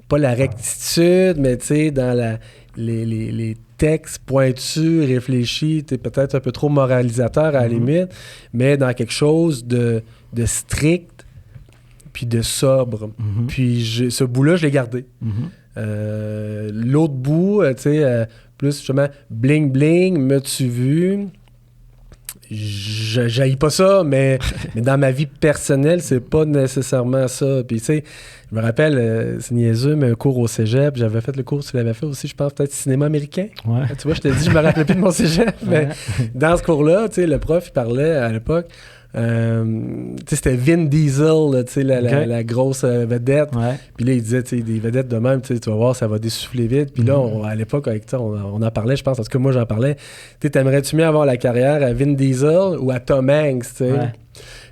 pas la rectitude, mais tu sais, dans les textes pointus, réfléchis, tu es peut-être un peu trop moralisateur à la limite, mais dans quelque chose de strict, puis de sobre. Puis ce bout-là, je l'ai gardé. L'autre bout, tu sais, plus justement, bling-bling, m'as-tu vu? J'haïs pas ça, mais dans ma vie personnelle, c'est pas nécessairement ça. Puis, tu sais, je me rappelle, c'est niaiseux, mais un cours au cégep, j'avais fait le cours, tu l'avais fait aussi, je pense, peut-être cinéma américain. Ouais. Tu vois, je te dis, je me rappelais plus de mon cégep, mais dans ce cours-là, tu sais, le prof, il parlait à l'époque. Tu sais, c'était Vin Diesel, là, tu sais, la grosse vedette. Puis là, il disait, tu sais, des vedettes de même, tu vas voir, ça va dessouffler vite. Puis là, à l'époque, avec ça, on en parlait, je pense, en tout cas, moi, j'en parlais. Tu t'aimerais-tu mieux avoir la carrière à Vin Diesel ou à Tom Hanks, tu sais?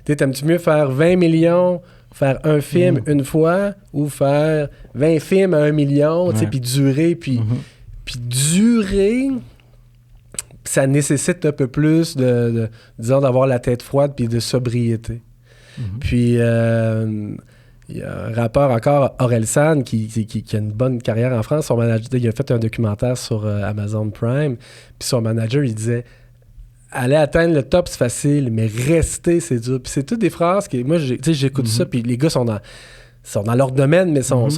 Tu t'aimes-tu mieux faire 20 millions, faire un film une fois, ou faire 20 films à 1 million, tu sais, puis durer, puis durer... ça nécessite un peu plus disons, d'avoir la tête froide puis de sobriété. Puis, il y a un rappeur encore, Orelsan, qui a une bonne carrière en France. Son manager, il a fait un documentaire sur Amazon Prime. Puis son manager, il disait « Aller atteindre le top, c'est facile, mais rester, c'est dur. » Puis c'est toutes des phrases que moi, j'écoute ça, puis les gars sont dans leur domaine, mais sont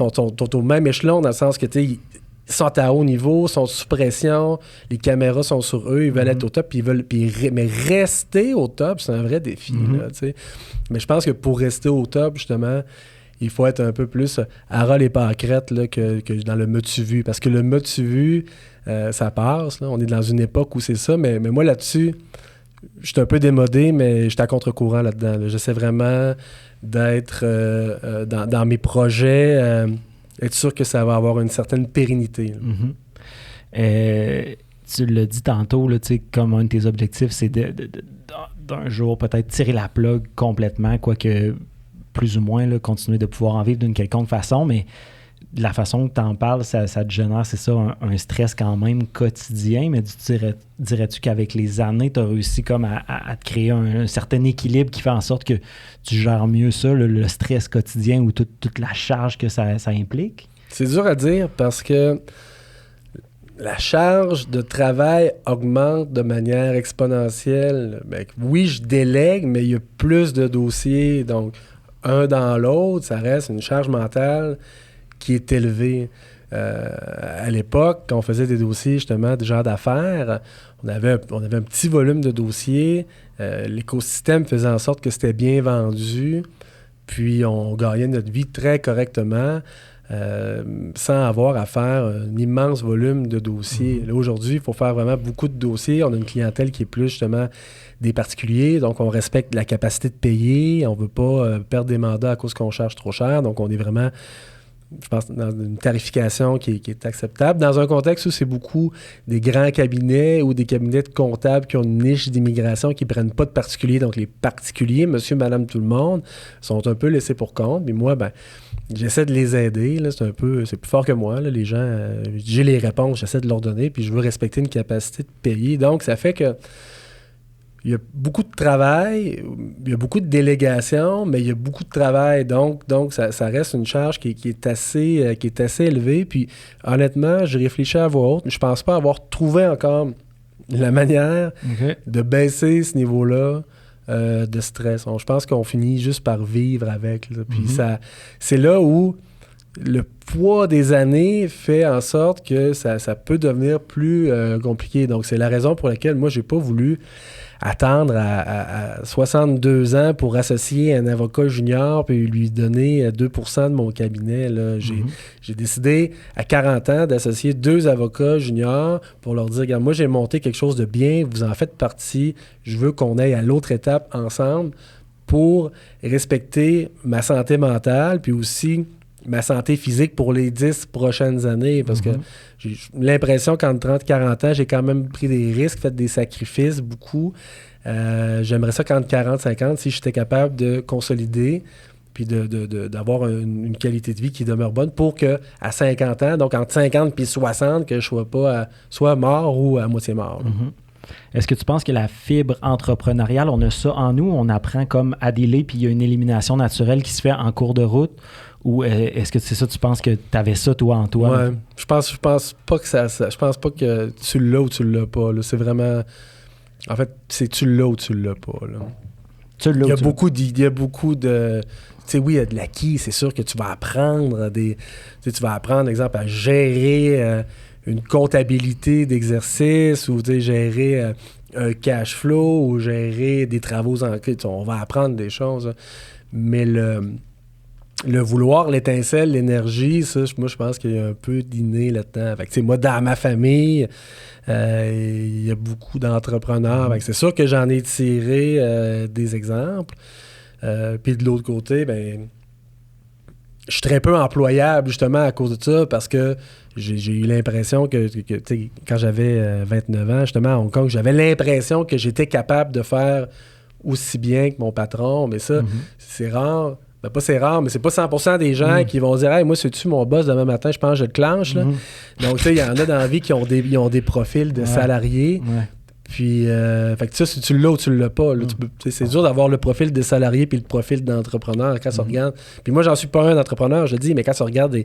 au même échelon, dans le sens que, tu sais, ils sont à haut niveau, sont sous pression, les caméras sont sur eux, ils veulent être au top, mais rester au top, c'est un vrai défi. Là, mais je pense que pour rester au top, justement, il faut être un peu plus à ras les pâquerettes là, que dans le me-tu vu. Parce que le me-tu vu, ça passe. Là. On est dans une époque où c'est ça, mais moi là-dessus, je suis un peu démodé, mais je suis à contre-courant là-dedans. Là. J'essaie vraiment d'être dans mes projets... être sûr que ça va avoir une certaine pérennité. Tu l'as dit tantôt, là, comme un de tes objectifs, c'est d'un jour peut-être tirer la plug complètement, quoique plus ou moins là, continuer de pouvoir en vivre d'une quelconque façon, mais de la façon que tu en parles, ça te génère, c'est ça, un stress quand même quotidien, mais dirais-tu qu'avec les années, tu as réussi comme à te créer un certain équilibre qui fait en sorte que tu gères mieux ça, le stress quotidien ou toute la charge que ça implique? C'est dur à dire parce que la charge de travail augmente de manière exponentielle. Ben, oui, je délègue, mais il y a plus de dossiers. Donc, un dans l'autre, ça reste une charge mentale qui est élevée. À l'époque, quand on faisait des dossiers, justement, de genre d'affaires, on avait un petit volume de dossiers. L'écosystème faisait en sorte que c'était bien vendu. Puis, on gagnait notre vie très correctement. Sans avoir à faire un immense volume de dossiers. Là, aujourd'hui, il faut faire vraiment beaucoup de dossiers. On a une clientèle qui est plus justement des particuliers, donc on respecte la capacité de payer. On ne veut pas perdre des mandats à cause qu'on charge trop cher. Donc, on est vraiment, je pense, dans une tarification qui est acceptable. Dans un contexte où c'est beaucoup des grands cabinets ou des cabinets de comptables qui ont une niche d'immigration qui ne prennent pas de particuliers. Donc, les particuliers, monsieur, madame, tout le monde, sont un peu laissés pour compte. Mais moi, j'essaie de les aider. Là, c'est plus fort que moi. Là, les gens, j'ai les réponses, j'essaie de leur donner, puis je veux respecter une capacité de payer. Donc, ça fait que il y a beaucoup de travail, il y a beaucoup de délégations, mais il y a beaucoup de travail. Donc ça reste une charge qui est assez élevée. Puis, honnêtement, je réfléchis à voix haute. Je pense pas avoir trouvé encore la manière de baisser ce niveau-là de stress. Je pense qu'on finit juste par vivre avec. Là. Puis c'est là où le poids des années fait en sorte que ça peut devenir plus compliqué. Donc, c'est la raison pour laquelle moi, j'ai pas voulu attendre à 62 ans pour associer un avocat junior puis lui donner 2% de mon cabinet. Là. J'ai décidé à 40 ans d'associer 2 avocats juniors pour leur dire, regarde, moi j'ai monté quelque chose de bien, vous en faites partie, je veux qu'on aille à l'autre étape ensemble pour respecter ma santé mentale puis aussi ma santé physique pour les 10 prochaines années, parce que j'ai l'impression qu'entre 30 et 40 ans, j'ai quand même pris des risques, fait des sacrifices, beaucoup. J'aimerais ça qu'entre 40 et 50, si j'étais capable de consolider puis d'avoir une qualité de vie qui demeure bonne pour qu'à 50 ans, donc entre 50 et 60, que je sois pas soit mort ou à moitié mort. Est-ce que tu penses que la fibre entrepreneuriale, on a ça en nous, on apprend comme à dealer, puis il y a une élimination naturelle qui se fait en cours de route? Ou est-ce que c'est ça, tu penses que tu avais ça, toi, en toi? Ouais, je pense pas que je pense pas que tu l'as ou tu l'as pas. Là. C'est vraiment... En fait, c'est tu l'as ou tu l'as pas. Là. Il y a beaucoup de... Tu sais, oui, il y a de l'acquis. C'est sûr que tu vas apprendre tu vas apprendre, exemple, à gérer une comptabilité d'exercice ou gérer un cash flow ou gérer des travaux en... On va apprendre des choses. Hein. Mais le vouloir, l'étincelle, l'énergie, ça, moi, je pense qu'il y a un peu d'inné là-dedans. Fait que, moi, dans ma famille, il y a beaucoup d'entrepreneurs. C'est sûr que j'en ai tiré des exemples. Puis de l'autre côté, je suis très peu employable, justement, à cause de ça, parce que j'ai eu l'impression que quand j'avais 29 ans, justement, à Hong Kong, j'avais l'impression que j'étais capable de faire aussi bien que mon patron. Mais ça, c'est rare. Pas c'est rare, mais c'est pas 100% des gens qui vont dire « Hey, moi, c'est-tu mon boss demain matin, je pense que je le clenche. » là. Donc, tu sais, il y en a dans la vie qui ont des profils de salariés. Ouais. Puis, fait que ça, si tu l'as ou tu l'as pas, là, c'est dur d'avoir le profil de salarié puis le profil d'entrepreneur quand ça regarde. Puis moi, j'en suis pas un entrepreneur, je le dis, mais quand ça regarde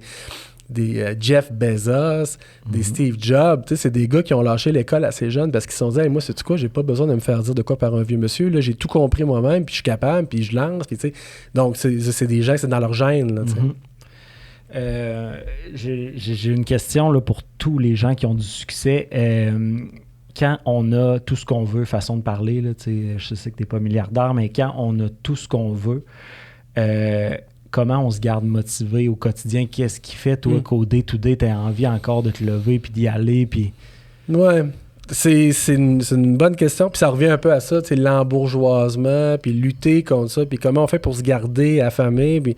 des Jeff Bezos, des Steve Jobs, c'est des gars qui ont lâché l'école assez jeunes parce qu'ils se sont dit hey, moi, sais-tu quoi, j'ai pas besoin de me faire dire de quoi par un vieux monsieur, là, j'ai tout compris moi-même, puis je suis capable, puis je lance, puis donc c'est des gens, c'est dans leur gène. Là, j'ai une question là, pour tous les gens qui ont du succès. Quand on a tout ce qu'on veut, façon de parler, là, je sais que tu n'es pas milliardaire, mais quand on a tout ce qu'on veut, comment on se garde motivé au quotidien? Qu'est-ce qui fait, toi, qu'au day-to-day, tu as envie encore de te lever puis d'y aller? Puis... Ouais, c'est une bonne question. Puis ça revient un peu à ça, l'embourgeoisement, puis lutter contre ça, puis comment on fait pour se garder affamé. Puis,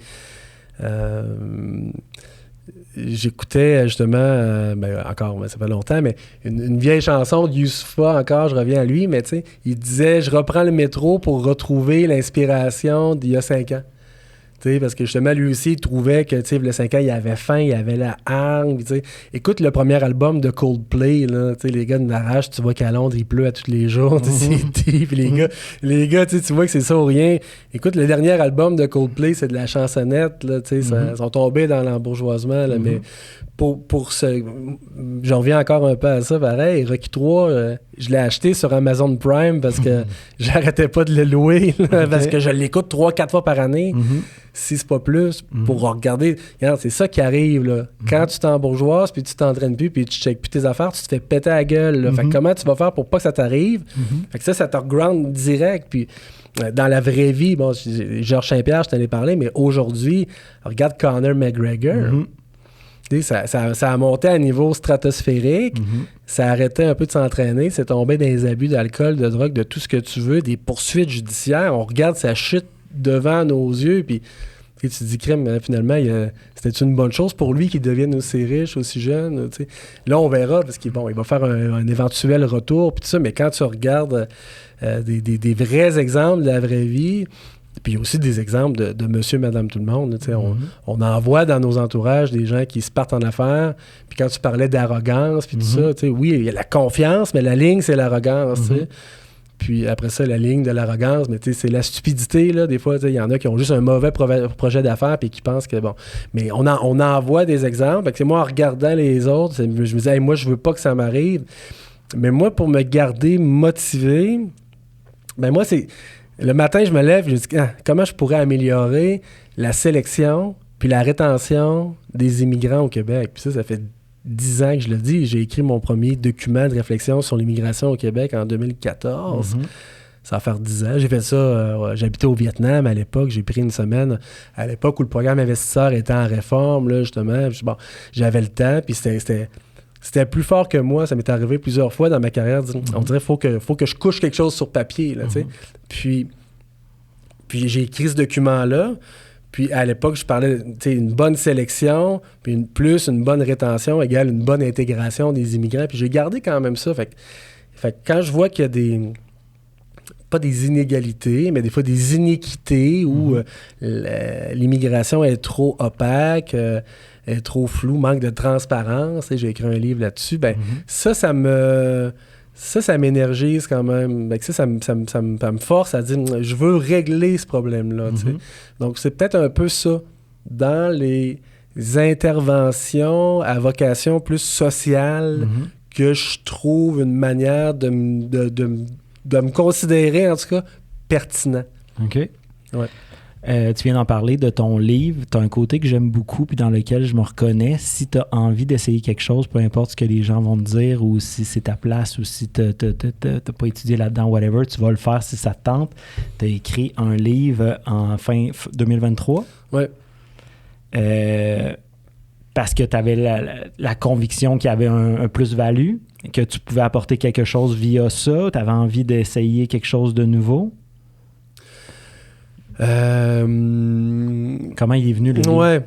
j'écoutais justement, encore, ça fait longtemps, mais une vieille chanson de Youssoupha, encore, je reviens à lui, mais tu sais, il disait « Je reprends le métro pour retrouver l'inspiration d'il y a 5 ans. » Parce que justement, lui aussi, il trouvait que, le 5 ans, il avait faim, il avait la hargne. Écoute le premier album de Coldplay, là, les gars de Narage, tu vois qu'à Londres, il pleut à tous les jours. Puis les gars, tu vois que c'est ça ou rien. Écoute, le dernier album de Coldplay, c'est de la chansonnette. Là, ils sont tombés dans l'embourgeoisement. Là, mais pour ce... J'en reviens encore un peu à ça, pareil. Rocky 3, je l'ai acheté sur Amazon Prime parce que j'arrêtais pas de le louer, là, parce que je l'écoute 3-4 fois par année. Si c'est pas plus, pour regarder. Regarde, c'est ça qui arrive, là. Quand tu t'embourgeoises, puis tu t'entraînes plus, puis tu checkes plus tes affaires, tu te fais péter la gueule, là. Fait que comment tu vas faire pour pas que ça t'arrive? Fait que ça te ground direct, puis dans la vraie vie, bon, Georges Saint-Pierre, je t'en ai parlé, mais aujourd'hui, regarde Conor McGregor. Ça a monté à un niveau stratosphérique, ça a arrêté un peu de s'entraîner, c'est tombé dans les abus d'alcool, de drogue, de tout ce que tu veux, des poursuites judiciaires, on regarde sa chute devant nos yeux, puis tu te dis, crème, finalement, c'était une bonne chose pour lui qu'il devienne aussi riche, aussi jeune. T'sais. Là, on verra, parce qu'il va faire un éventuel retour, puis tout ça, mais quand tu regardes des vrais exemples de la vraie vie, puis aussi des exemples de monsieur, madame, tout le monde, on en voit dans nos entourages des gens qui se partent en affaires, puis quand tu parlais d'arrogance, puis tout ça, oui, il y a la confiance, mais la ligne, c'est l'arrogance, Puis après ça, la ligne de l'arrogance, mais c'est la stupidité, là. Des fois, il y en a qui ont juste un mauvais projet d'affaires puis qui pensent que, bon... Mais on en voit des exemples. Fait que moi, en regardant les autres, je me disais, hey, moi, je veux pas que ça m'arrive. Mais moi, pour me garder motivé, ben moi, c'est... Le matin, je me lève, je me dis, comment je pourrais améliorer la sélection puis la rétention des immigrants au Québec? Puis ça fait 10 ans que je le dis. J'ai écrit mon premier document de réflexion sur l'immigration au Québec en 2014. Ça va faire 10 ans. J'ai fait ça. J'habitais au Vietnam à l'époque. J'ai pris une semaine à l'époque où le programme investisseur était en réforme, là, justement. Puis, bon, j'avais le temps, puis c'était plus fort que moi. Ça m'est arrivé plusieurs fois dans ma carrière. On dirait qu'il faut que je couche quelque chose sur papier. Là, Puis j'ai écrit ce document-là. Puis à l'époque, je parlais une bonne sélection, puis une bonne rétention égale une bonne intégration des immigrants. Puis j'ai gardé quand même ça. Fait que quand je vois qu'il y a pas des inégalités, mais des fois des iniquités où l'immigration est trop opaque, est trop floue, manque de transparence, j'ai écrit un livre là-dessus, ça m'énergise quand même. Ça me force à dire, je veux régler ce problème-là. Donc, c'est peut-être un peu ça. Dans les interventions à vocation plus sociale, que je trouve une manière de me considérer, en tout cas, pertinent. OK. Ouais. Tu viens d'en parler de ton livre. Tu as un côté que j'aime beaucoup puis dans lequel je me reconnais. Si tu as envie d'essayer quelque chose, peu importe ce que les gens vont te dire ou si c'est ta place ou si tu n'as pas étudié là-dedans, whatever, tu vas le faire si ça te tente. Tu as écrit un livre en fin 2023. Oui. Parce que tu avais la conviction qu'il y avait un plus-value, que tu pouvais apporter quelque chose via ça. Tu avais envie d'essayer quelque chose de nouveau. Comment il est venu le livre? Ouais.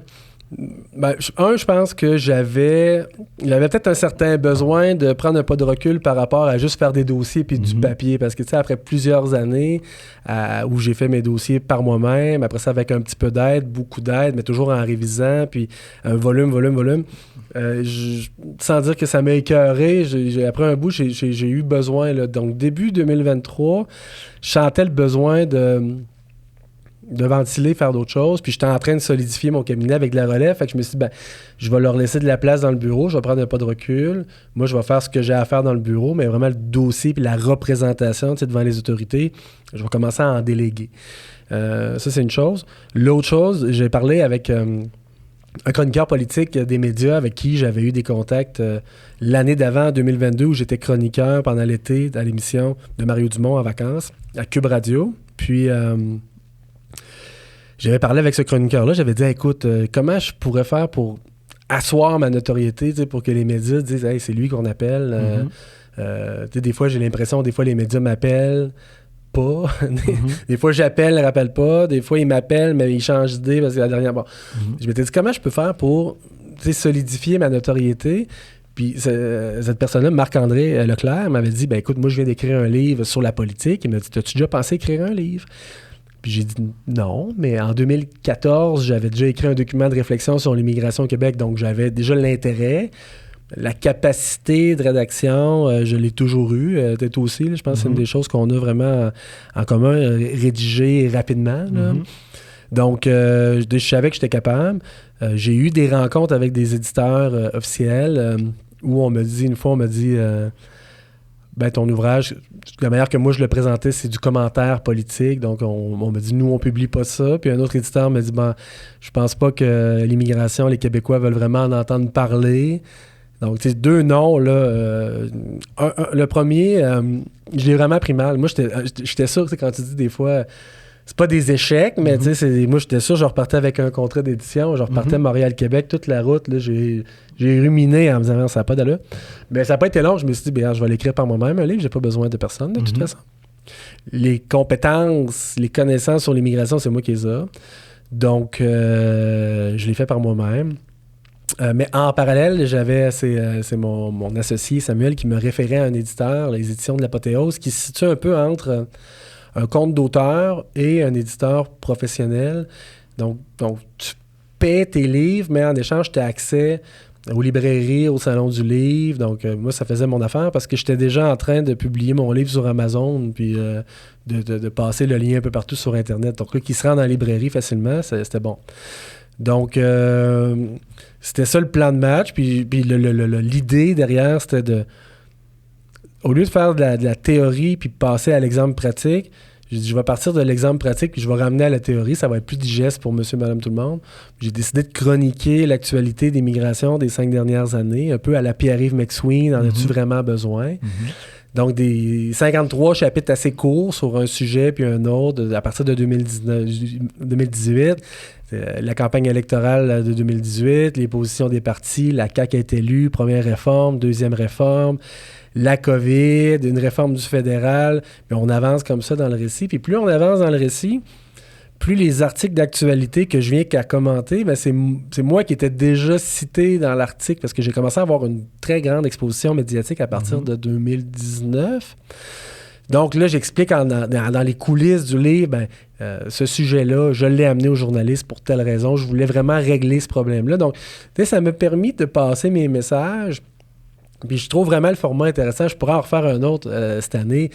Ben, je pense que j'avais peut-être un certain besoin de prendre un pas de recul par rapport à juste faire des dossiers puis du papier. Parce que, tu sais, après plusieurs années où j'ai fait mes dossiers par moi-même, après ça avec un petit peu d'aide, beaucoup d'aide, mais toujours en révisant, puis un volume. Sans dire que ça m'a écœuré, après un bout, j'ai eu besoin. Là, donc, début 2023, je sentais le besoin de ventiler, faire d'autres choses. Puis j'étais en train de solidifier mon cabinet avec de la relève. Fait que je me suis dit, je vais leur laisser de la place dans le bureau. Je vais prendre un pas de recul. Moi, je vais faire ce que j'ai à faire dans le bureau, mais vraiment le dossier puis la représentation devant les autorités, je vais commencer à en déléguer. Ça, c'est une chose. L'autre chose, j'ai parlé avec un chroniqueur politique des médias avec qui j'avais eu des contacts l'année d'avant, en 2022, où j'étais chroniqueur pendant l'été à l'émission de Mario Dumont en vacances à Cube Radio. Puis... j'avais parlé avec ce chroniqueur-là, j'avais dit, écoute, comment je pourrais faire pour asseoir ma notoriété, pour que les médias disent, hey, c'est lui qu'on appelle. Des fois, j'ai l'impression, des fois, les médias m'appellent pas. Des fois, j'appelle, ils ne rappellent pas. Des fois, ils m'appellent, mais ils changent d'idée parce que la dernière... Bon. Je m'étais dit, comment je peux faire pour solidifier ma notoriété? Puis cette personne-là, Marc-André Leclerc, m'avait dit, écoute, moi, je viens d'écrire un livre sur la politique. Il m'a dit, as-tu déjà pensé écrire un livre? Puis j'ai dit non, mais en 2014, j'avais déjà écrit un document de réflexion sur l'immigration au Québec, donc j'avais déjà l'intérêt. La capacité de rédaction, je l'ai toujours eu, peut-être aussi. Là, je pense que c'est une des choses qu'on a vraiment en commun, rédiger rapidement. Là. Donc, je savais que j'étais capable. J'ai eu des rencontres avec des éditeurs officiels où une fois, on m'a dit ton ouvrage, la manière que moi je le présentais, c'est du commentaire politique. Donc, on m'a dit, nous, on publie pas ça. Puis un autre éditeur m'a dit, je pense pas que l'immigration, les Québécois veulent vraiment en entendre parler. Donc, tu sais, 2 noms, là. Le premier, je l'ai vraiment pris mal. Moi, j'étais sûr, tu sais, quand tu dis des fois, c'est pas des échecs, mais tu sais, moi, j'étais sûr, je repartais avec un contrat d'édition, je repartais Montréal-Québec, toute la route, là, j'ai ruminé en me disant, ça n'a pas d'allure. Mais ça n'a pas été long, je me suis dit, je vais l'écrire par moi-même, un livre, j'ai pas besoin de personne, de toute façon. Les compétences, les connaissances sur l'immigration, c'est moi qui les ai. Donc, je l'ai fait par moi-même. Mais en parallèle, c'est mon associé Samuel qui me référait à un éditeur, les éditions de l'Apothéose, qui se situe un peu entre un compte d'auteur et un éditeur professionnel. Donc tu paies tes livres, mais en échange, tu as accès aux librairies, au salon du livre. Donc, moi, ça faisait mon affaire parce que j'étais déjà en train de publier mon livre sur Amazon, puis de passer le lien un peu partout sur Internet. Donc, là, qui se rend dans la librairie facilement, c'était bon. Donc, c'était ça le plan de match. Puis l'idée derrière, c'était au lieu de faire de la théorie puis passer à l'exemple pratique, j'ai dit, je vais partir de l'exemple pratique puis je vais ramener à la théorie. Ça va être plus digeste pour monsieur, madame, tout le monde. J'ai décidé de chroniquer l'actualité des migrations des 5 dernières années, un peu à la Pierre-Yves McSween. En as-tu vraiment besoin? Donc, des 53 chapitres assez courts sur un sujet puis un autre à partir de 2018. La campagne électorale de 2018, les positions des partis, la CAQ est élue, première réforme, deuxième réforme, la COVID, une réforme du fédéral. Puis on avance comme ça dans le récit. Puis plus on avance dans le récit, plus les articles d'actualité que je viens qu'à commenter, c'est moi qui étais déjà cité dans l'article parce que j'ai commencé à avoir une très grande exposition médiatique à partir de 2019. Donc là, j'explique dans les coulisses du livre, ce sujet-là, je l'ai amené aux journalistes pour telle raison. Je voulais vraiment régler ce problème-là. Donc, ça m'a permis de passer mes messages. Puis je trouve vraiment le format intéressant. Je pourrais en refaire un autre cette année.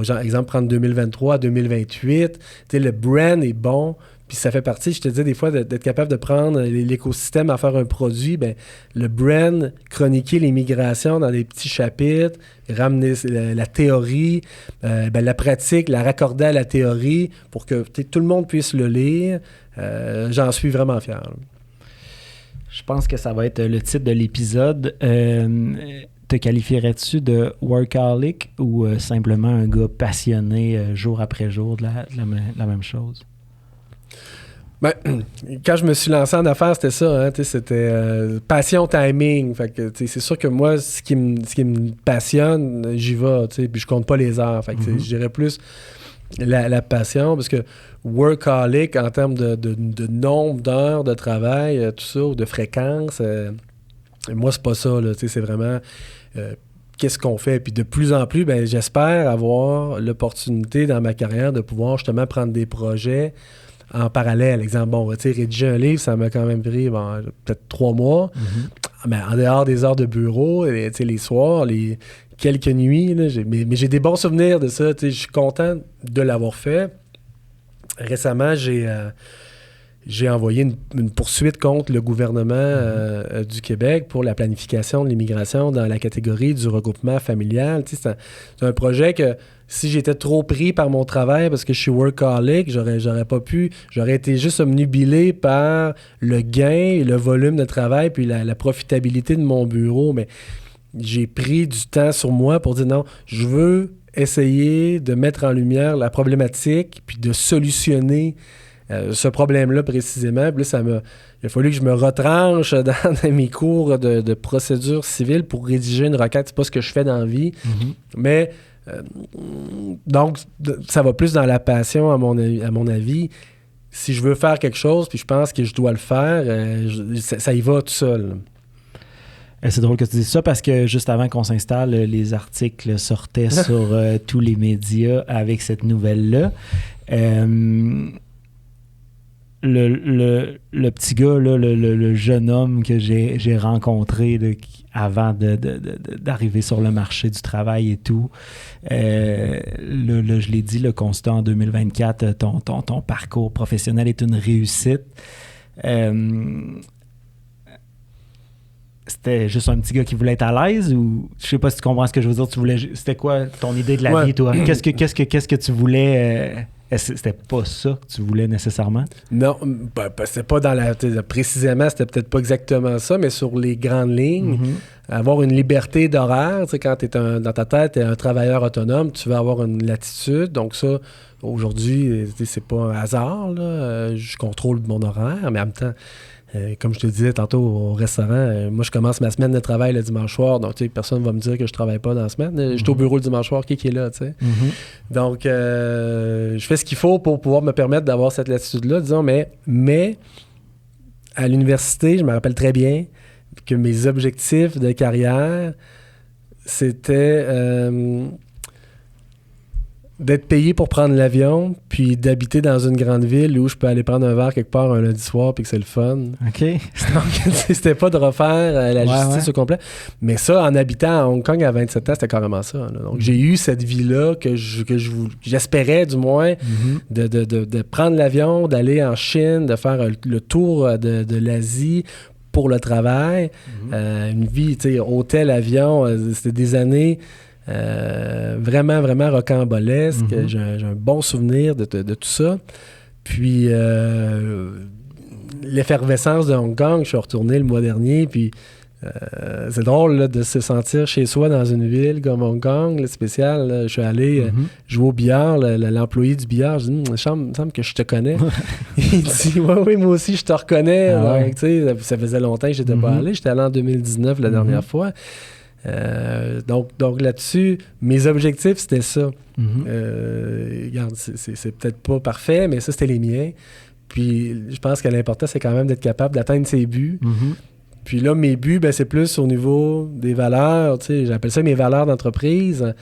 Genre, exemple, prendre 2023 à 2028. Le brand est bon. Puis ça fait partie, je te disais, des fois, d'être capable de prendre l'écosystème à faire un produit. Le brand, chroniquer les migrations dans des petits chapitres, ramener la théorie, la pratique, la raccorder à la théorie pour que tout le monde puisse le lire. J'en suis vraiment fier. Je pense que ça va être le titre de l'épisode. Te qualifierais-tu de workaholic ou simplement un gars passionné jour après jour de la même chose? Quand je me suis lancé en affaires, c'était ça. Hein, c'était passion timing. Fait que, c'est sûr que moi, ce qui me passionne, j'y vais. Puis je compte pas les heures. Fait que, je dirais plus la passion. Parce que workaholic, en termes de nombre d'heures de travail, tout ça, ou de fréquence, moi, c'est pas ça. Là, c'est vraiment qu'est-ce qu'on fait. Puis de plus en plus, j'espère avoir l'opportunité dans ma carrière de pouvoir justement prendre des projets en parallèle. Exemple, rédiger un livre, ça m'a quand même pris peut-être 3 mois. Mais en dehors des heures de bureau, les soirs, les quelques nuits, là, mais j'ai des bons souvenirs de ça. Je suis content de l'avoir fait. Récemment, j'ai envoyé une poursuite contre le gouvernement du Québec pour la planification de l'immigration dans la catégorie du regroupement familial. C'est un projet que si j'étais trop pris par mon travail parce que je suis workaholic, j'aurais pas pu. J'aurais été juste obnubilé par le gain, le volume de travail puis la profitabilité de mon bureau. Mais j'ai pris du temps sur moi pour dire non, je veux essayer de mettre en lumière la problématique puis de solutionner ce problème-là précisément. Puis là, il a fallu que je me retranche dans mes cours de procédure civile pour rédiger une requête. C'est pas ce que je fais dans la vie. Mais donc, ça va plus dans la passion, à mon avis. Si je veux faire quelque chose, puis je pense que je dois le faire, ça y va tout seul. C'est drôle que tu dises ça parce que juste avant qu'on s'installe, les articles sortaient sur tous les médias avec cette nouvelle-là. Le petit gars, là, le jeune homme que j'ai rencontré là, avant d'arriver sur le marché du travail et tout, je l'ai dit, le constat en 2024, ton parcours professionnel est une réussite. C'était juste un petit gars qui voulait être à l'aise ou je sais pas si tu comprends ce que je veux dire. C'était quoi ton idée de la vie, toi? Qu'est-ce que tu voulais? C'était pas ça que tu voulais nécessairement? Non, c'était pas précisément, c'était peut-être pas exactement ça, mais sur les grandes lignes, avoir une liberté d'horaire, tu sais, quand dans ta tête, tu es un travailleur autonome, tu veux avoir une latitude. Donc ça, aujourd'hui, c'est pas un hasard, là. Je contrôle mon horaire, mais en même temps, comme je te disais tantôt au restaurant, moi, je commence ma semaine de travail le dimanche soir, donc personne ne va me dire que je travaille pas dans la semaine. Je suis au bureau le dimanche soir, qui est là, tu sais. Donc, je fais ce qu'il faut pour pouvoir me permettre d'avoir cette latitude-là, disons, mais à l'université, je me rappelle très bien que mes objectifs de carrière, c'était d'être payé pour prendre l'avion, puis d'habiter dans une grande ville où je peux aller prendre un verre quelque part un lundi soir, puis que c'est le fun. OK. Donc, c'était pas de refaire la justice au complet. Mais ça, en habitant à Hong Kong à 27 ans, c'était carrément ça. Là. Donc, j'ai eu cette vie-là que j'espérais, du moins, de prendre l'avion, d'aller en Chine, de faire le tour de l'Asie pour le travail. Une vie, tu sais, hôtel, avion, c'était des années... vraiment, vraiment rocambolesque. J'ai un bon souvenir de tout ça. Puis, l'effervescence de Hong Kong, je suis retourné le mois dernier, puis c'est drôle là, de se sentir chez soi dans une ville comme Hong Kong, là, spécial. Là. Je suis allé jouer au billard, l'employé du billard, je dis, il me semble que je te connais. Il dit, oui, moi aussi, je te reconnais. Donc, ça faisait longtemps que je n'étais pas allé. J'étais allé en 2019 la dernière fois. Donc là-dessus, mes objectifs, c'était ça. Regarde, c'est peut-être pas parfait, mais ça, c'était les miens. Puis je pense que l'important, c'est quand même d'être capable d'atteindre ses buts. Puis là, mes buts, c'est plus au niveau des valeurs. Tu sais, j'appelle ça mes valeurs d'entreprise.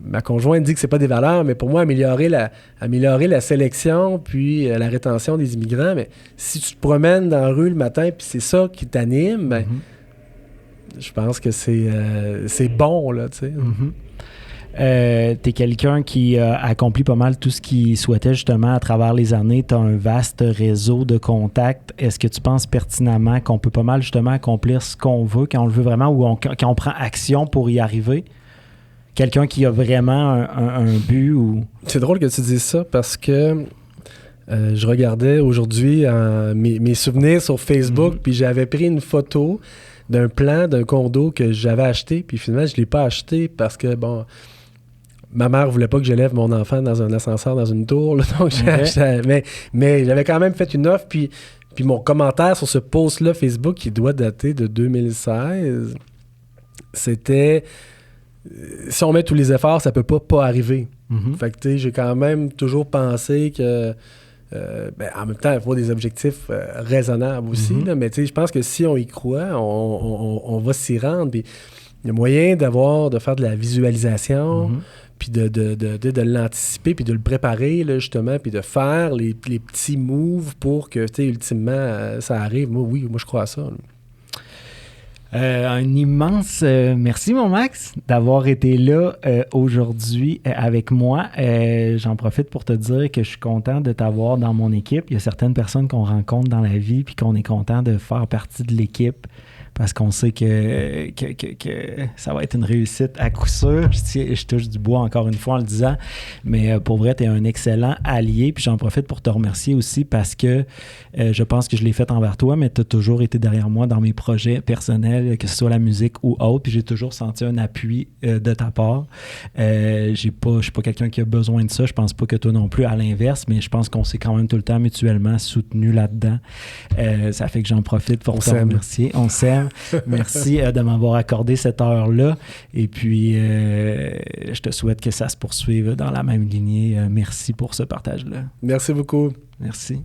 Ma conjointe dit que c'est pas des valeurs, mais pour moi, améliorer la sélection puis la rétention des immigrants, mais si tu te promènes dans la rue le matin puis c'est ça qui t'anime, je pense que c'est bon, là, tu sais. T'es quelqu'un qui a accompli pas mal tout ce qu'il souhaitait justement à travers les années. T'as un vaste réseau de contacts. Est-ce que tu penses pertinemment qu'on peut pas mal justement accomplir ce qu'on veut, quand on le veut vraiment, ou quand on prend action pour y arriver? Quelqu'un qui a vraiment un but ou... C'est drôle que tu dises ça parce que je regardais aujourd'hui mes souvenirs sur Facebook, puis j'avais pris une photo d'un plan d'un condo que j'avais acheté, puis finalement, je ne l'ai pas acheté parce que, bon, ma mère voulait pas que j'élève mon enfant dans un ascenseur, dans une tour, là, donc j'ai acheté, mais j'avais quand même fait une offre, puis mon commentaire sur ce post-là Facebook, qui doit dater de 2016, c'était, si on met tous les efforts, ça peut pas arriver. Fait que, tu sais, j'ai quand même toujours pensé que en même temps, il faut des objectifs raisonnables aussi, là, mais je pense que si on y croit, on va s'y rendre. Puis il y a moyen de faire de la visualisation, puis de l'anticiper, puis de le préparer, là, justement, puis de faire les petits moves pour que, ultimement, ça arrive. Moi, je crois à ça. Là. Un immense merci, mon Max, d'avoir été là aujourd'hui avec moi. J'en profite pour te dire que je suis content de t'avoir dans mon équipe. Il y a certaines personnes qu'on rencontre dans la vie puis qu'on est content de faire partie de l'équipe parce qu'on sait que ça va être une réussite à coup sûr. Je touche du bois encore une fois en le disant, mais pour vrai, tu es un excellent allié. Puis j'en profite pour te remercier aussi parce que je pense que je l'ai fait envers toi, mais tu as toujours été derrière moi dans mes projets personnels, que ce soit la musique ou autre, puis j'ai toujours senti un appui de ta part. Je suis pas quelqu'un qui a besoin de ça. Je pense pas que toi non plus, à l'inverse, mais je pense qu'on s'est quand même tout le temps mutuellement soutenus là-dedans. Ça fait que j'en profite pour te remercier. On s'aime. Merci de m'avoir accordé cette heure-là. Et puis, je te souhaite que ça se poursuive dans la même lignée. Merci pour ce partage-là. Merci beaucoup. Merci.